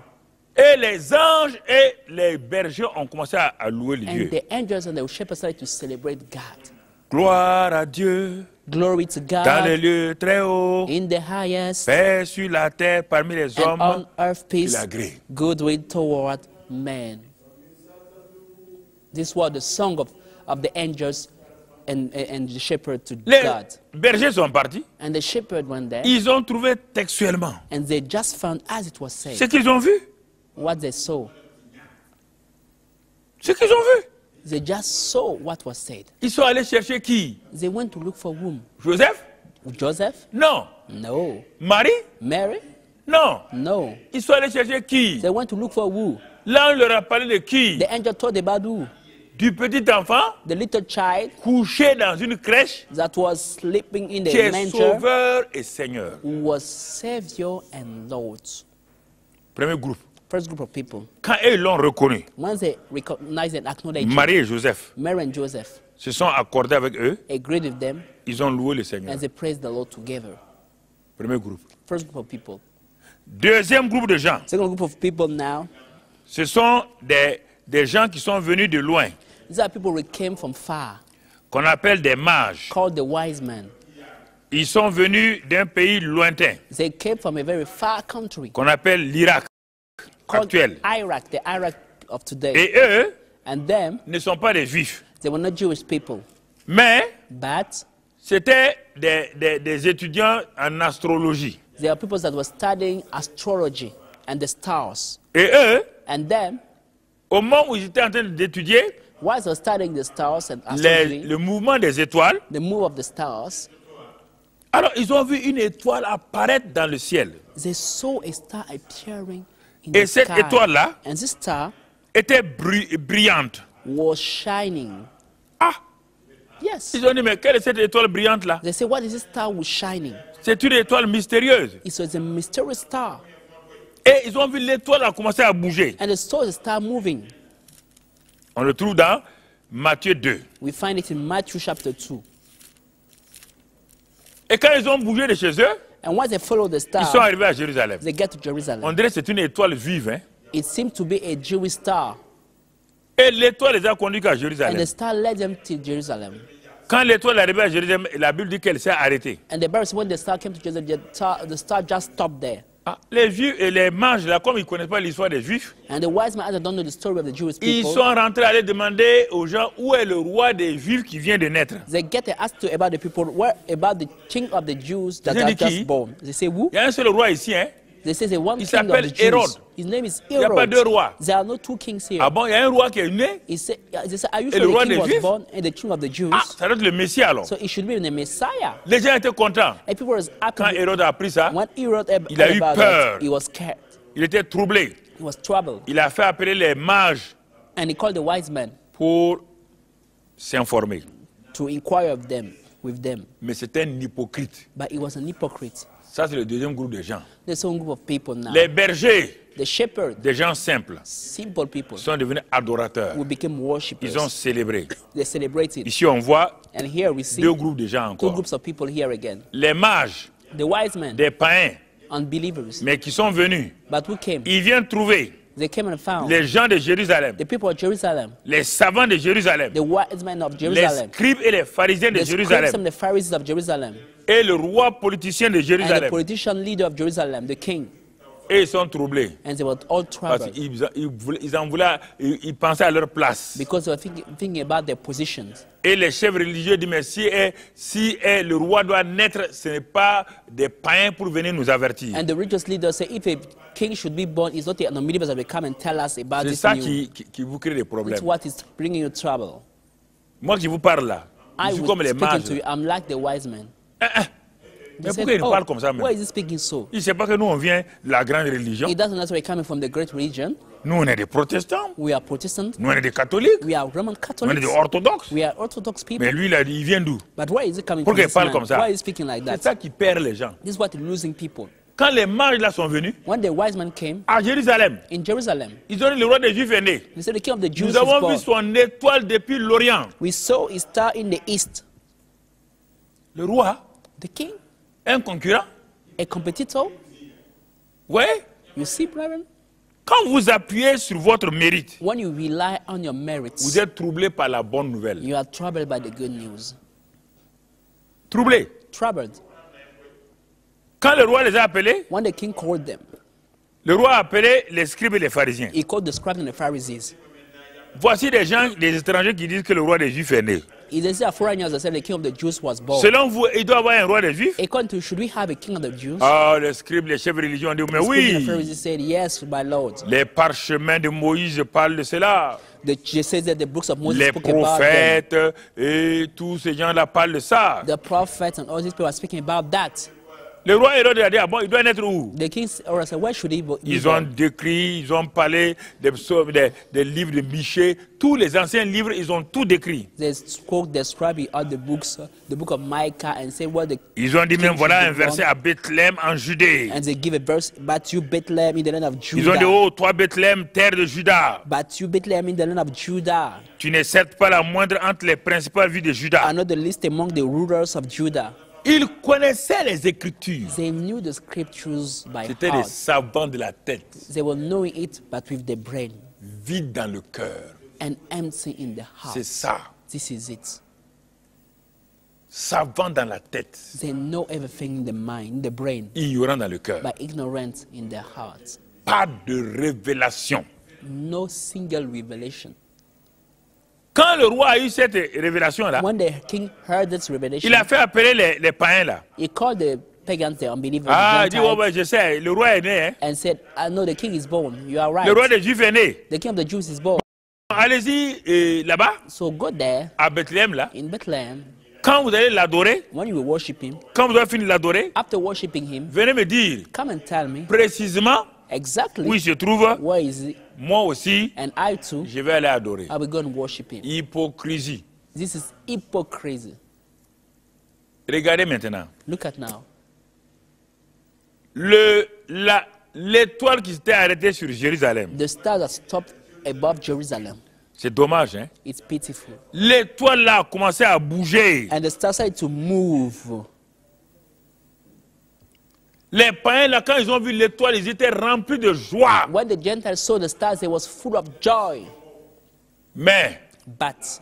Et les anges et les bergers ont commencé à louer le And Dieu. the angels and the shepherds started to celebrate God. Gloire à Dieu Glory to dans les God lieux très hauts, in the highest, paix sur la terre parmi les and hommes. on earth peace, Il agrée. goodwill toward men. This was the song of the angels and the shepherd to Les God. bergers sont partis. And the shepherd went there, Ils ont trouvé textuellement and they just found, as it was ce said, qu'ils ont vu. what they saw. Ce qu'ils ont vu. They just saw what was said. Ils sont allés chercher qui? They went to look for whom? Joseph? Joseph? Non. No. Marie? Mary? Non. No. Ils sont allés chercher qui? They went to look for who? Là, on leur a parlé de qui? The angel told about who? Du petit enfant The little child couché dans une crèche that was sleeping in qui the est manger, sauveur et seigneur. who was Savior and Lord. Premier groupe. First group of people. Quand eux l'ont reconnu, Once they recognized and acknowledged Marie et Joseph Mary and Joseph, se sont accordés avec eux. agreed with them, Ils ont loué le Seigneur. and they praised the Lord together. Premier groupe. First group of people. Deuxième groupe de gens, Second group of people now, ce sont des gens qui sont venus de loin, these are people who came from far, qu'on appelle des mages. called the wise men. Ils sont venus d'un pays lointain, They came from a very far country qu'on appelle l'Irak called actuel. Iraq, the Iraq of today. Et eux And them, ne sont pas des juifs, they were not Jewish people, mais but c'était des étudiants en astrologie. they are people that were studying astrology and the stars. Et eux, And them, au moment où ils étaient en train d'étudier while they were studying the stars and astrology, le mouvement des étoiles, the move of the stars, alors ils ont vu une étoile apparaître dans le ciel. they saw a star appearing in Et the cette sky. étoile-là And this star était brillante. was shining. Ah, Yes. ils ont dit, mais quelle est cette étoile brillante-là? They say, what is this star was shining? C'est une étoile mystérieuse. It was a mysterious star. Et ils ont vu l'étoile a commencé à bouger. And they saw the star moving. On le trouve dans Matthieu 2. We find it in Matthew chapter 2. Et quand ils ont bougé de chez eux, And once they follow the ils sont star, arrivés à Jérusalem. they get to On Jerusalem. dirait que c'est une étoile vive. Hein? It seemed to be a Jewish star. Et l'étoile les a conduits à And Jérusalem. the star led them to Jerusalem. Quand l'étoile est arrivée à Jérusalem, la Bible dit qu'elle s'est arrêtée. And the Bible says when the star came to Jerusalem, the star just stopped there. Ah, les Juifs et les mages, là, comme ils ne connaissent pas l'histoire des Juifs, And the wise men, as they don't know the story of the Jewish ils people, sont rentrés à aller demander aux gens où est le roi des Juifs qui vient de naître. they get to ask about the people, where about the king of the Jews that They are say qui? just born. They say who? Il y a un seul roi ici. Hein? They say the one Il king of s'appelle the Jews. Hérode. His name is Il n'y a pas Herod. deux rois. There are no two kings here. Ah bon, il y a un roi qui est né. They say, are you Et sure le the roi king des was Juifs? born and the king of the Jews? Ah, ça doit être le Messie alors. So it should be the Messiah. Les gens étaient contents. And people were happy. Quand Hérode a appris ça, When Herod heard il a eu about peur. it, he was scared. il était troublé. He was troubled. Il a fait appeler les mages And he called the wise men pour s'informer. to inquire of them, with them. Mais c'était un hypocrite. But he was an hypocrite. Ça, c'est le deuxième groupe de gens. There's some group of people now. Les bergers, The shepherds, des gens simples, simple people, sont devenus adorateurs. who became worshippers. Ils ont célébré. They celebrated. Ici, on voit And here we see deux groupes de gens two encore. groups of people here again. Les mages, The wise men, des païens, unbelievers, mais qui sont venus. but who came? Ils viennent trouver They came and found les gens de Jérusalem, the people of Jerusalem, les savants de Jérusalem, the wise men of les Jerusalem, scribes et les pharisiens de the scribes Jérusalem, and the Pharisees of Jerusalem, et le roi politicien de and the Jérusalem. politician leader of Jerusalem, the king. Et ils sont troublés. And they were all Parce troubled qu'ils pensaient à leur place. because they were thinking about their positions. Et les chefs religieux disent, mais si le roi doit naître, ce n'est pas des païens pour venir nous avertir. And the religious leaders say, if a king should be born, it's not the unbelievers that will come and tell us about C'est this ça news. qui vous crée des It's problèmes. what is bringing you Moi qui vous parle là, je I suis was comme les speaking mages. to you. I'm like the wise men. Mais pourquoi il parle comme ça même? Why is he speaking so? Il ne sait pas que nous, on vient de la grande religion. He doesn't know we're coming from the great religion. Nous, on est des protestants. We are Protestant. Nous, on est des catholiques. We are Roman Nous, on est Catholics. des orthodoxes. We are Orthodox people. Mais lui, il vient d'où? But why is he coming Pourquoi from il parle this comme man? ça? Why is he speaking like C'est that? ça qui perd les gens. This is what is losing people. Quand les mages là sont venus When the wise man came à Jérusalem, in Jerusalem, ils ont dit le roi des Juifs est né. they said the king of the Jews Nous is avons born. vu son étoile depuis l'Orient. We saw his star in the east. Le roi, The king, un concurrent. a competitor. Oui. You see, brethren, Quand vous appuyez sur votre mérite, when you rely on your merits, vous êtes troublé par la bonne nouvelle. you are troubled by the good news. Troublé. Troubled. Quand le roi les a appelés, When the king called them, le roi a appelé les scribes et les pharisiens. he called the scribes and the Pharisees. Voici des gens, des étrangers qui disent que le roi des Juifs est né. It is a foreigners that said the king of the Jews was born. Selon vous, il doit y avoir un roi des Juifs? According to, should we have a king of the Jews? Ah, les scribes, les chefs religieux ont dit, mais The scribes and the oui, Pharisees said, yes, my lord. les parchemins de Moïse parlent de cela. It says that the books of Moses Les spoke about them. prophètes et tous ces gens-là parlent de ça. The prophets and all these people are speaking about that. Le roi Hérode a dit, ah bon, il doit naître où? The king said, where should he be Ils ont born? décrit, ils ont parlé des psaumes, des livres de Michée, tous les anciens livres, ils ont tout décrit. They spoke, describe out the books, the book of Micah, and say what the Ils ont dit même, king voilà should un be verset born. à Bethléem en Judée. And they give a verse, but you Bethlehem in the land of Ils ont dit, Judah. oh, toi Bethléem, terre de Juda, But you Bethlehem in the land of Judah tu n'es certes pas la moindre entre les principales villes de Juda. are not the least among the rulers of Judah. Ils connaissaient les Écritures. They knew the scriptures by C'était des heart. savants de la tête, They were knowing it, but with the brain vides dans le cœur. and empty in the heart. C'est ça, This is it. savants dans la tête, They know everything in the mind, in the brain, ignorants dans le cœur. but ignorant in their hearts. Pas de révélation. No single revelation. Quand le roi a eu cette révélation-là, When the king heard this revelation, il a fait appeler les païens là. he called the pagans, the unbelievers, Ah, il the dit, oh, Gentiles, ben, je sais, le roi est né. Hein. and said, I know the king is born. You are Le roi right. des Juifs est né. The king of the Jews is born. Allez-y là-bas, So go there à Bethléem là. in Bethlehem. Quand vous allez l'adorer, When you will worship him, quand vous avez fini de l'adorer, after worshiping him, venez me dire come and tell me précisément exactly où il se trouve. where is it, Moi aussi, and I too, je vais aller adorer. I will go and worship him. Hypocrisie. This is hypocrisy. Regardez maintenant. Look at now. L'étoile qui s'était arrêtée sur Jérusalem. The star that stopped above Jerusalem. C'est dommage, hein? It's pitiful. L'étoile là a commencé à bouger. And the star started to move. Les païens là, quand ils ont vu l'étoile, ils étaient remplis de joie. When the Gentiles saw the stars, they was full of joy. Mais But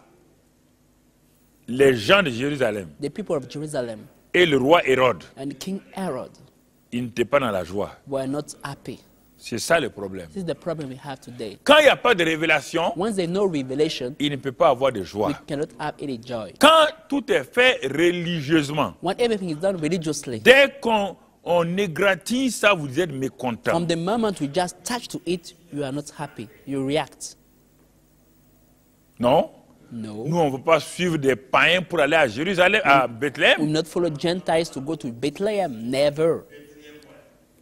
les gens de Jérusalem the people of Jerusalem et le roi Hérode, and King Herod ils n'étaient pas dans la joie. were not happy. C'est ça le problème. This is the problem we have today. Quand il n'y a pas de révélation, Once there's no revelation, il ne peut pas avoir de we joie. cannot have any joy. Quand tout est fait religieusement, When everything is done religiously, dès qu'on égratigne ça, vous êtes mécontent. from the moment we just touch to it, you are not happy. You react. Non? No. Nous, on ne veut pas suivre des païens pour aller à Jérusalem, à We Bethléem. will not follow Gentiles to go to Bethlehem. Never.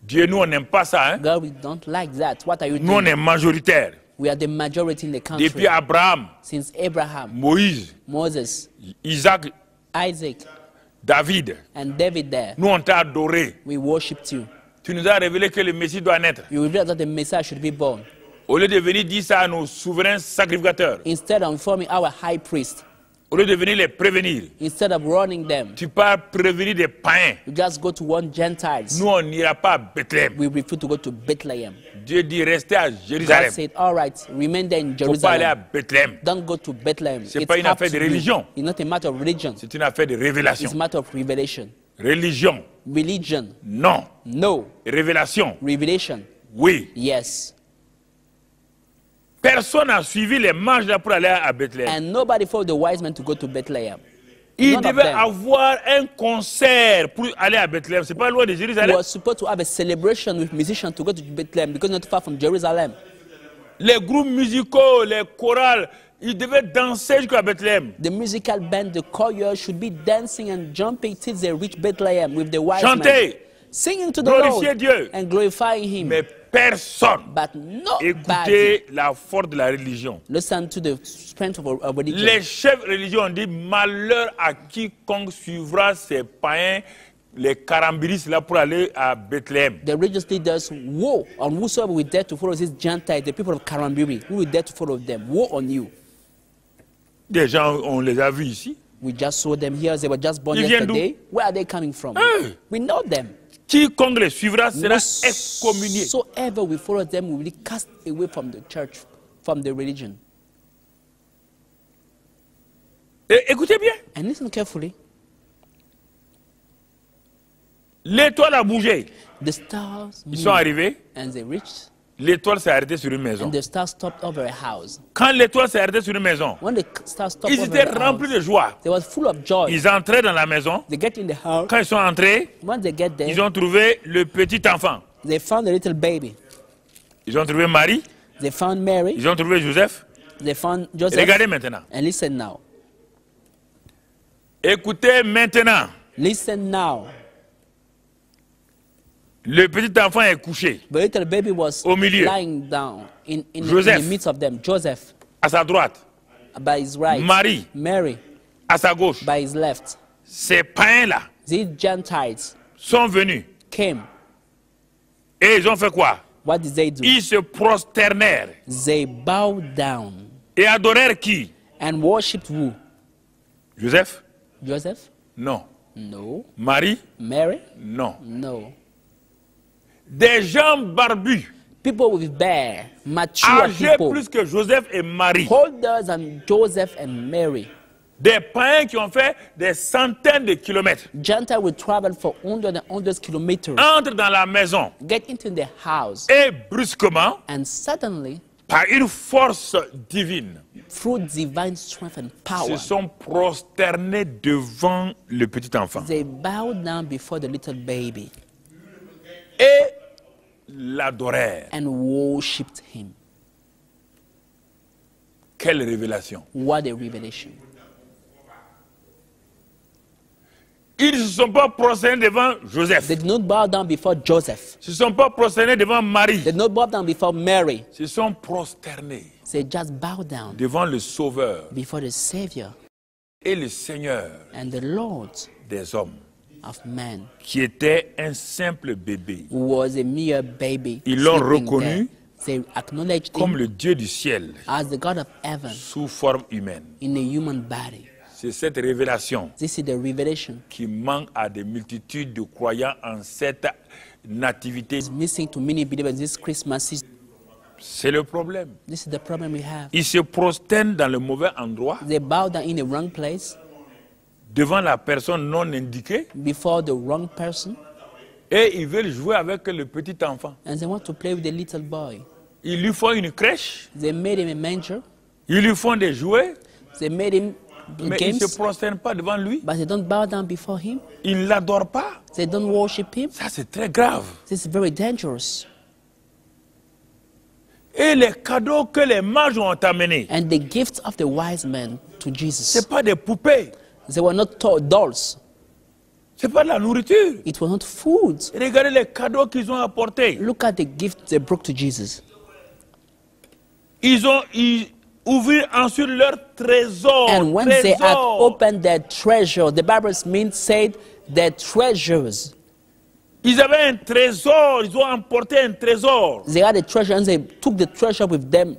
Dieu, nous, on n'aime pas ça. Hein? God, we don't like that. What are you Nous, on doing? est majoritaire. We are the majority in the country. Depuis Abraham, Since Abraham, Moïse, Moses, Isaac, Isaac, David, and David there, nous, on t'a adoré. we worshipped you. Tu nous as révélé que le Messie doit naître. You revealed that the Messiah should be born. Au lieu de venir dire ça à nos souverains sacrificateurs, Instead of informing our high priest, au lieu de venir les prévenir, instead of warning them, tu pars prévenir des païens. you just go to warn Gentiles. Nous, on n'ira pas à Bethléem. We refuse to go to Bethlehem. Dieu dit restez à God Jérusalem. said, all right, remain there in Il ne faut pas aller à Jerusalem. Bethléem. Don't go to Bethlehem. C'est pas une up affaire de to you. religion. It's not a matter of religion. C'est une affaire de révélation. It's a matter of revelation. Religion, Religion, non. no. Révélation, Revelation, oui. yes. Personne n'a suivi les marches là pour aller à Bethléem. And nobody followed the wise men to go to Bethlehem. Il None of devait them. avoir un concert pour aller à Bethléem. C'est pas loin de We Jérusalem. were supposed to have a celebration with musicians to go to Bethlehem because not far from Jerusalem. Les groupes musicaux, les chorales, Ils devaient danser jusqu'à Bethléem. The musical band, the choir, should be dancing and jumping till they reach Bethlehem with the wise men, Chanter, singing to the glorifier Lord Dieu. and glorifying Him. Mais personne But nobody écoutait la force de la religion. listen to the strength of religion. Les chefs religieux ont dit malheur à quiconque suivra ces païens, les carambiris là pour aller à Bethléem. The religious leaders, woe on whosoever will dare to follow these Gentiles, the people of Karambiri, who will dare to follow them. Woe on you. Des gens, on les a vus ici. We just saw them here. They were just born Ils viennent d'où? yesterday. Where are they coming from? Hey. We know them. Quiconque les suivra sera excommunié. Whosoever we follow them will be cast away from the church, from the religion. Et écoutez bien, And listen carefully. l'étoile a bougé. The stars Ils sont moved, arrivés, and they reached, l'étoile s'est arrêtée sur une maison. and the stars stopped over a house. Quand l'étoile s'est arrêtée sur une maison, When the stars stopped ils over étaient a remplis house, de joie. they were full of joy. Ils entraient dans la maison. They get in the house. Quand ils sont entrés, When they get there, ils ont trouvé le petit enfant. they found a little baby. Ils ont trouvé Marie, They found Mary. ils ont trouvé Joseph. They found Joseph. Regardez maintenant. And listen now. Écoutez maintenant. Listen now. Le petit enfant est couché The little baby was Au milieu. lying down in Joseph. the midst of them. Joseph à sa droite, by his right. Marie Mary à sa gauche. by his left. Ces païens-là These Gentiles sont venus came. et ils ont fait quoi? What did they do? Ils se prosternèrent They bowed down et adorèrent qui? and worshipped who? Joseph? Joseph? Non. No. Marie? Mary? Non. No. Des gens barbus, People with bare, mature âgés people, plus que Joseph et Marie. older than Joseph and Mary. Des païens qui ont fait des centaines de kilomètres. Gentiles will travel for hundreds and hundreds kilometers, Entrent dans la maison get into the house, et brusquement, and suddenly, par une force divine, through divine strength and power, se sont prosternés devant le petit enfant. they bowed down before the little baby Et l'adorèrent. and worshipped him. Quelle révélation. What a revelation. Ils ne se sont pas prosternés devant Joseph. They did not bow down before Joseph. Ils ne se sont pas prosternés devant Marie. They did not bow down before Mary. Ils se sont prosternés They just bowed down devant le Sauveur before the Savior et le Seigneur and the Lord des hommes, of man, qui était un simple bébé, who was a mere baby. Ils l'ont sleeping reconnu there. They acknowledged comme him le Dieu du ciel, as the God of heaven sous forme humaine. in a human body. C'est cette révélation This is the revelation qui manque à des multitudes de croyants en cette nativité. is missing to many believers this Christmas season. C'est le problème. This is the problem we have. Ils se prosternent dans le mauvais endroit They bow down in the wrong place devant la personne non indiquée before the wrong person, et ils veulent jouer avec le petit enfant. and they want to play with the little boy. Ils lui font une crèche, They made him a manger. ils lui font des jouets, They made him mais ils ne games, se prosternent pas devant lui. but they don't bow down before him. Ils ne l'adorent pas. They don't worship him. Ça, c'est très grave. This is very dangerous. Et les cadeaux que les mages ont amenés, And the gifts of the wise men to ce Jesus, n'est pas des poupées, they were not dolls. ce n'est pas de la nourriture. It was not food. Regardez les cadeaux qu'ils ont apportés. Look at the gift they brought to Jesus. Ils ouvrirent ensuite leur trésor. And when they had Trésor. opened their treasure, the Bible said their treasures. Ils avaient un trésor, ils ont emporté un trésor. They had a treasure and they took the treasure with them.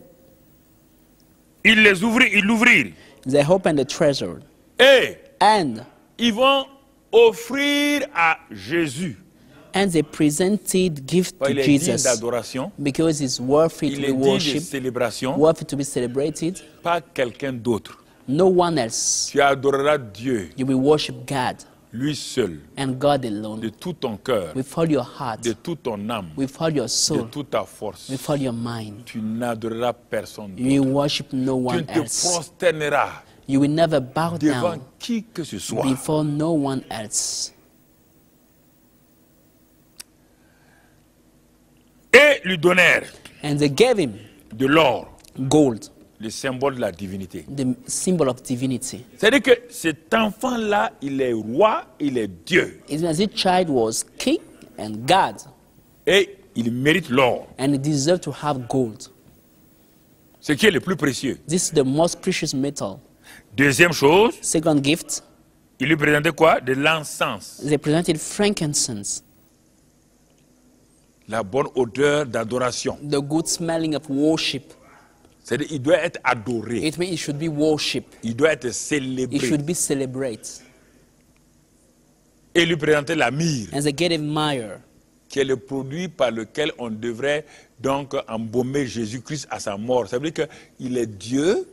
Ils les ouvrirent, ils l'ouvrirent. They opened the treasure. Et And ils vont offrir à Jésus. they presented gift to Il est digne Jesus d'adoration, because it's worthy to il be est digne de worshipped, célébration, worthy to be celebrated. pas quelqu'un d'autre. No one else. Tu adoreras Dieu, You will worship God lui seul, and God de alone tout ton cœur, with all your heart, de toute ton âme, with all your de soul, toute ta force. with all your mind. Tu n'adoreras personne You d'autre. will worship no Tu ne one te else. prosterneras You will never bow devant down qui que ce soit. before no one else. Et lui donnèrent And they gave him de l'or, gold, le symbole de la divinité. the symbol of divinity. C'est-à-dire que cet enfant-là, il est roi, il est Dieu. It means this child was king and God, Et il mérite l'or, and he deserved to have gold. ce qui est le plus précieux. This is the most precious metal. Deuxième chose, Second gift, il lui présentait quoi? De l'encens. they presented frankincense, La bonne odeur d'adoration. the good smelling of worship. C'est-à-dire qu'il doit être adoré. It means it should be worship. Il doit être It célébré. should be celebrated. Et il lui présentait la myrrhe, And they gave him myrrh, qui est le produit par lequel on devrait donc embaumer Jésus-Christ à sa mort. Ça veut dire qu'il est Dieu,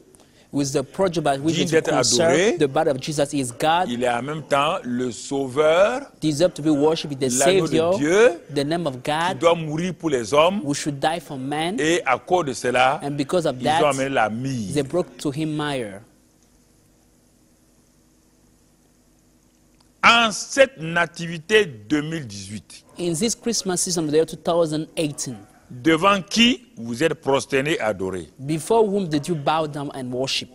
with the project by which digne to d'être adoré. conserve the body of Jesus is God, Il est en même temps le Sauveur, deserve to be worshipped, the l'agneau Savior, de Dieu, the name of qui God, doit mourir pour les hommes. who should die for man. Et à cause de cela, And because of ils ont that, amené la myrrhe. they brought to him myrrh. En cette nativité 2018, In this Christmas season of the year 2018, devant qui vous êtes prosternés et adorés? before whom did you bow down and worship?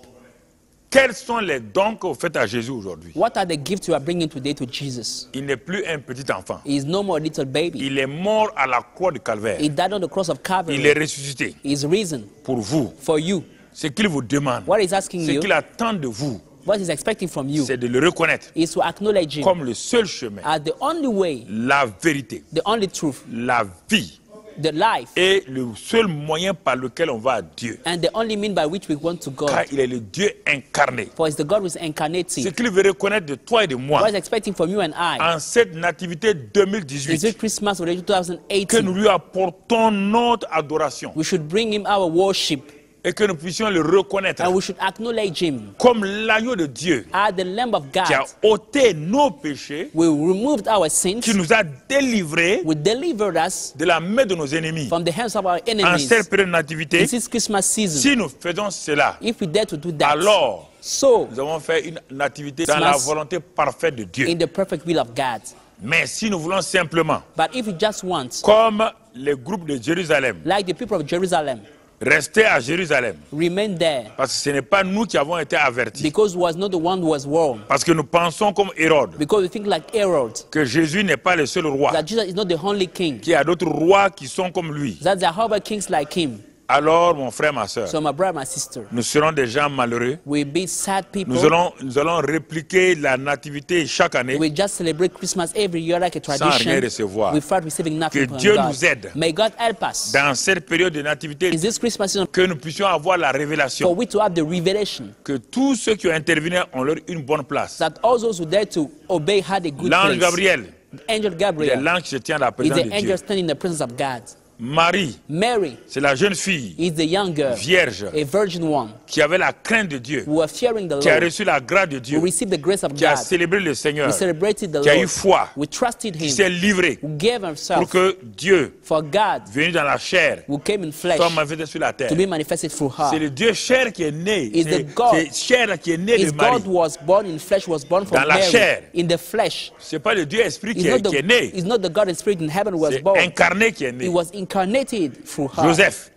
Quels sont les dons que vous faites à Jésus aujourd'hui? What are the gifts you are bringing today to Jesus? Il n'est plus un petit enfant. He is no more a little baby. Il est mort à la croix du calvaire. He died on the cross of Il Calvary. est ressuscité He is risen pour vous. for you. Ce qu'il vous demande, What he's asking ce you, qu'il attend de vous, what he's expecting from you, c'est de le reconnaître is to acknowledge him comme le seul chemin, as the only way, la vérité, the only truth, la vie the life, et le seul moyen par lequel on va à Dieu. and the only mean by which we want to Car God. il est le Dieu incarné. For it's the God who is Ce incarnated. qu'il veut reconnaître de toi et de moi What he's expecting from you and I en cette nativité is 2018, this Christmas of the year que 2018. nous lui apportons notre adoration We should bring him our worship et que nous puissions le reconnaître and we should acknowledge him comme l'agneau de Dieu as the Lamb of qui a God. ôté nos péchés, We removed our sins. qui nous a délivrés We delivered us de la main de nos ennemis. from the hands of our En enemies. cette période de nativité, This is Christmas season. si nous faisons cela, If we dare to do that, alors so nous avons fait une nativité dans la volonté parfaite de Dieu. in the perfect will of God. Mais si nous voulons simplement, But if we just want, comme les groupes de Jérusalem, like the people of Jerusalem, rester à Jérusalem, remain there, parce que ce n'est pas nous qui avons été avertis, because was not the one who was warned, parce que nous pensons comme Hérode, because we think like Herod, que Jésus n'est pas le seul roi, that Jesus is not the only king, qu'il y a d'autres rois qui sont comme lui. that there are other kings like him. Alors, mon frère, ma soeur, So my brother, my sister, nous serons des gens malheureux. we be sad people. Nous allons répliquer la nativité chaque année. We just celebrate Christmas every year like a tradition rien recevoir. without receiving nothing Que from Dieu God. nous aide. May God help us Dans cette période de nativité, in this Christmas season que nous puissions avoir la for révélation. we to have the revelation Que tous ceux qui ont intervenu ont leur une bonne place. that all those who dare to obey had a good L'ange place. Gabriel, The angel il est Gabriel l'ange qui se tient à la is présence the de Dieu. angel standing in the presence of God. Marie, Mary c'est la jeune fille is the young girl, vierge a virgin one, qui avait la crainte de Dieu, who was fearing the qui a Lord, reçu la grâce de who Dieu, received the grace of qui a God, célébré le Seigneur, we celebrated the qui a eu Lord, foi, we trusted qui him, s'est livré who gave pour himself que Dieu, for God, venu dans la chair, who came in flesh soit manifesté sur la terre. to be manifested through her. C'est le Dieu chair qui est né. Is the God- C'est chair qui est né de His Marie. God was born in flesh, was born from Dans la Mary, chair. in the flesh. C'est pas le Dieu esprit It's qui not, est né. it's not the God and Spirit in heaven who was C'est born. incarné qui est He né. was incarnated through her.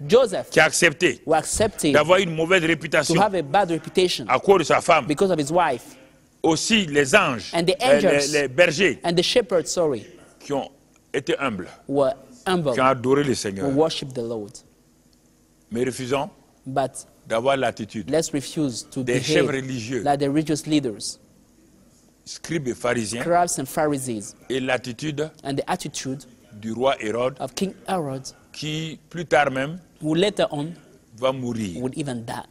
Joseph, qui a accepté who accepted d'avoir une mauvaise to réputation have a bad reputation à cause de sa femme. because of his wife. Aussi les anges, And the angels. les bergers And the shepherds, qui ont été humbles, were humble, qui ont adoré le who Seigneur. worshiped the Lord. Mais refusons But d'avoir l'attitude let's refuse to des chefs behave religieux, like the religious leaders, scribes et pharisiens, scribes and Pharisees, et l'attitude and the attitude du roi Hérode, of King Herod, qui plus tard même who later on va mourir, would even die,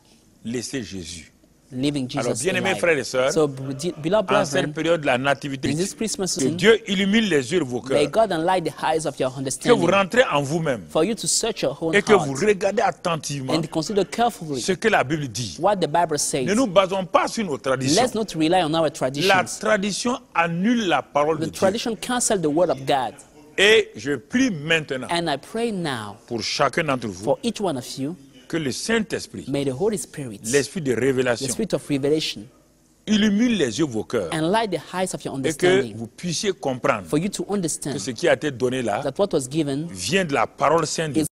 laisser Jésus. leaving Alors, Jesus bien-aimés alive. frères et sœurs, So, beloved en cette brethren, période de la nativité, in this Christmas que season, Dieu illumine les yeux de vos may cœurs, God enlighten the eyes of your que vous understanding, rentrez en vous-même for you to search your own et que vous heart regardez attentivement and consider carefully ce que la Bible dit. what the Bible says. Ne nous basons pas sur nos traditions. Let's not rely on our La traditions. tradition annule la parole de The Dieu. tradition cancels the word of God. Et je prie maintenant And I pray now pour chacun d'entre vous for each one of you, que le Saint-Esprit, may the Holy Spirit, l'esprit de the révélation, spirit of revelation, illumine les yeux de vos cœurs enlighten the eyes of your et que understanding, vous puissiez comprendre for you to que understand ce qui a été donné là that what was given vient de la parole sainte de is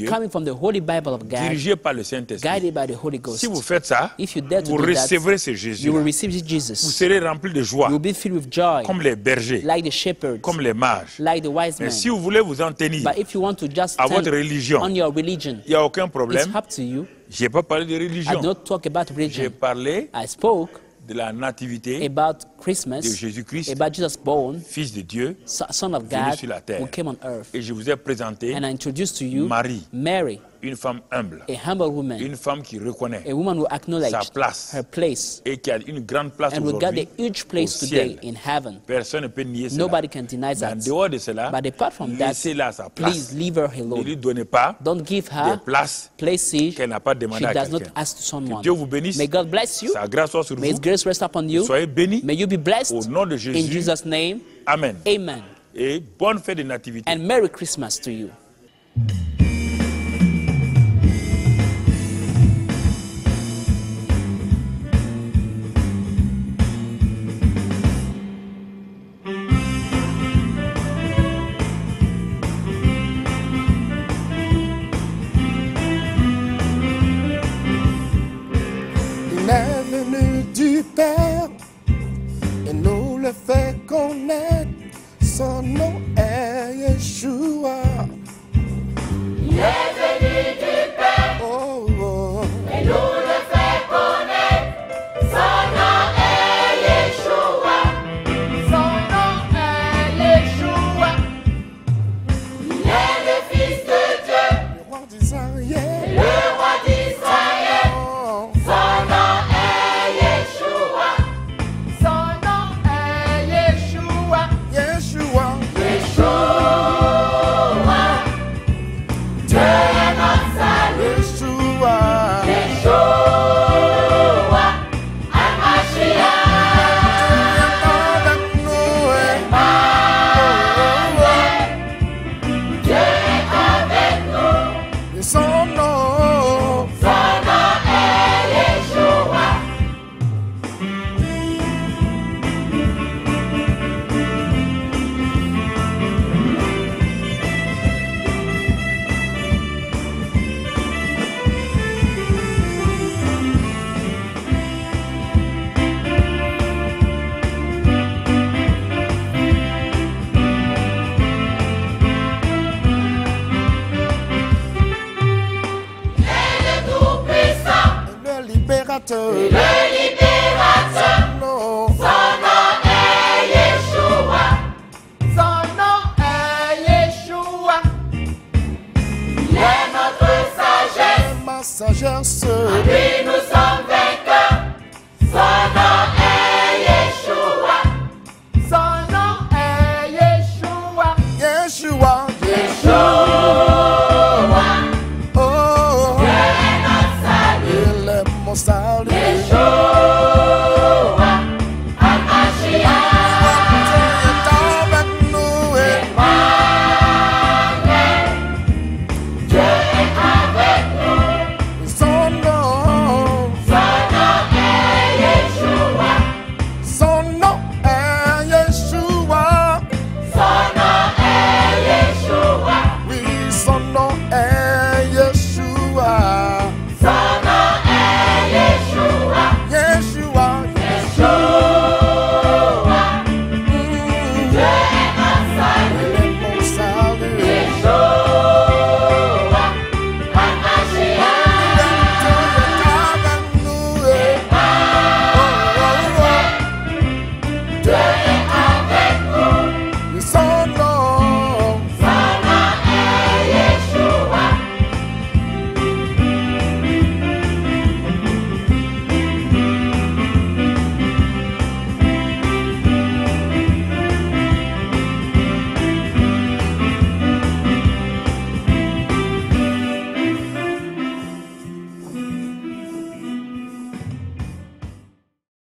coming from the Holy Bible of God, dirigé par le Saint-Esprit. guided by the Holy Ghost. Si vous faites ça, If you dare to vous do that, recevrez ce Jésus. you will receive Vous Jesus. serez rempli de joie, You will be filled with joy, comme les bergers, like the shepherds, comme les mages. like the wise Mais men. si vous voulez vous en tenir But if you want to just à votre stand religion, on your religion, il n'y a aucun it's problème. up to you. Je n'ai pas parlé de I religion. do not talk about J'ai religion. parlé I spoke de la nativité about de Christmas, Jésus-Christ, about Jesus born, Fils de Dieu, Son of venu God, sur la terre. who came on earth. Et je vous ai présenté And I introduced to you Marie, Mary, une femme humble, a humble woman, une femme qui reconnaît a woman who sa acknowledged place her place et qui a une grande place and who got aujourd'hui a huge au place today ciel. in heaven. Personne ne peut nier cela. Nobody can deny En that. dehors de cela, But apart from that, laissez-la sa please place. leave her Ne lui alone. donnez pas Don't give des her places places qu'elle n'a pas she demandées à does not quelqu'un. ask to Que someone. Dieu vous bénisse. May God bless you. Sa grâce soit sur May His vous. grace rest upon you. Soyez bénis. May you be blessed Au nom de in Jésus. Jesus' name. Amen. Amen. Et bonne fête de nativité. And Merry Christmas to you. Il est venu du Père et nous le fait connaître. Son nom est Yeshua. Il est venu du Père et nous le fait connaître. Son nom est Yeshua. Son nom est Yeshua. Il est le Fils de Dieu, le roi d'Israël. Le roi d'Israël. Son nom est Yeshua. Son nom est Yeshua. Yeshua. Yeshua. Dieu est notre salut. Yeshua. Yeshua. Al-Mashiach. Dieu est avec nous. Et son nom. Son nom est Yeshua. Le libérateur. Le libérateur. Son nom est Yeshua. Son nom est Yeshua. Il est notre sagesse. Ma sagesse. Lui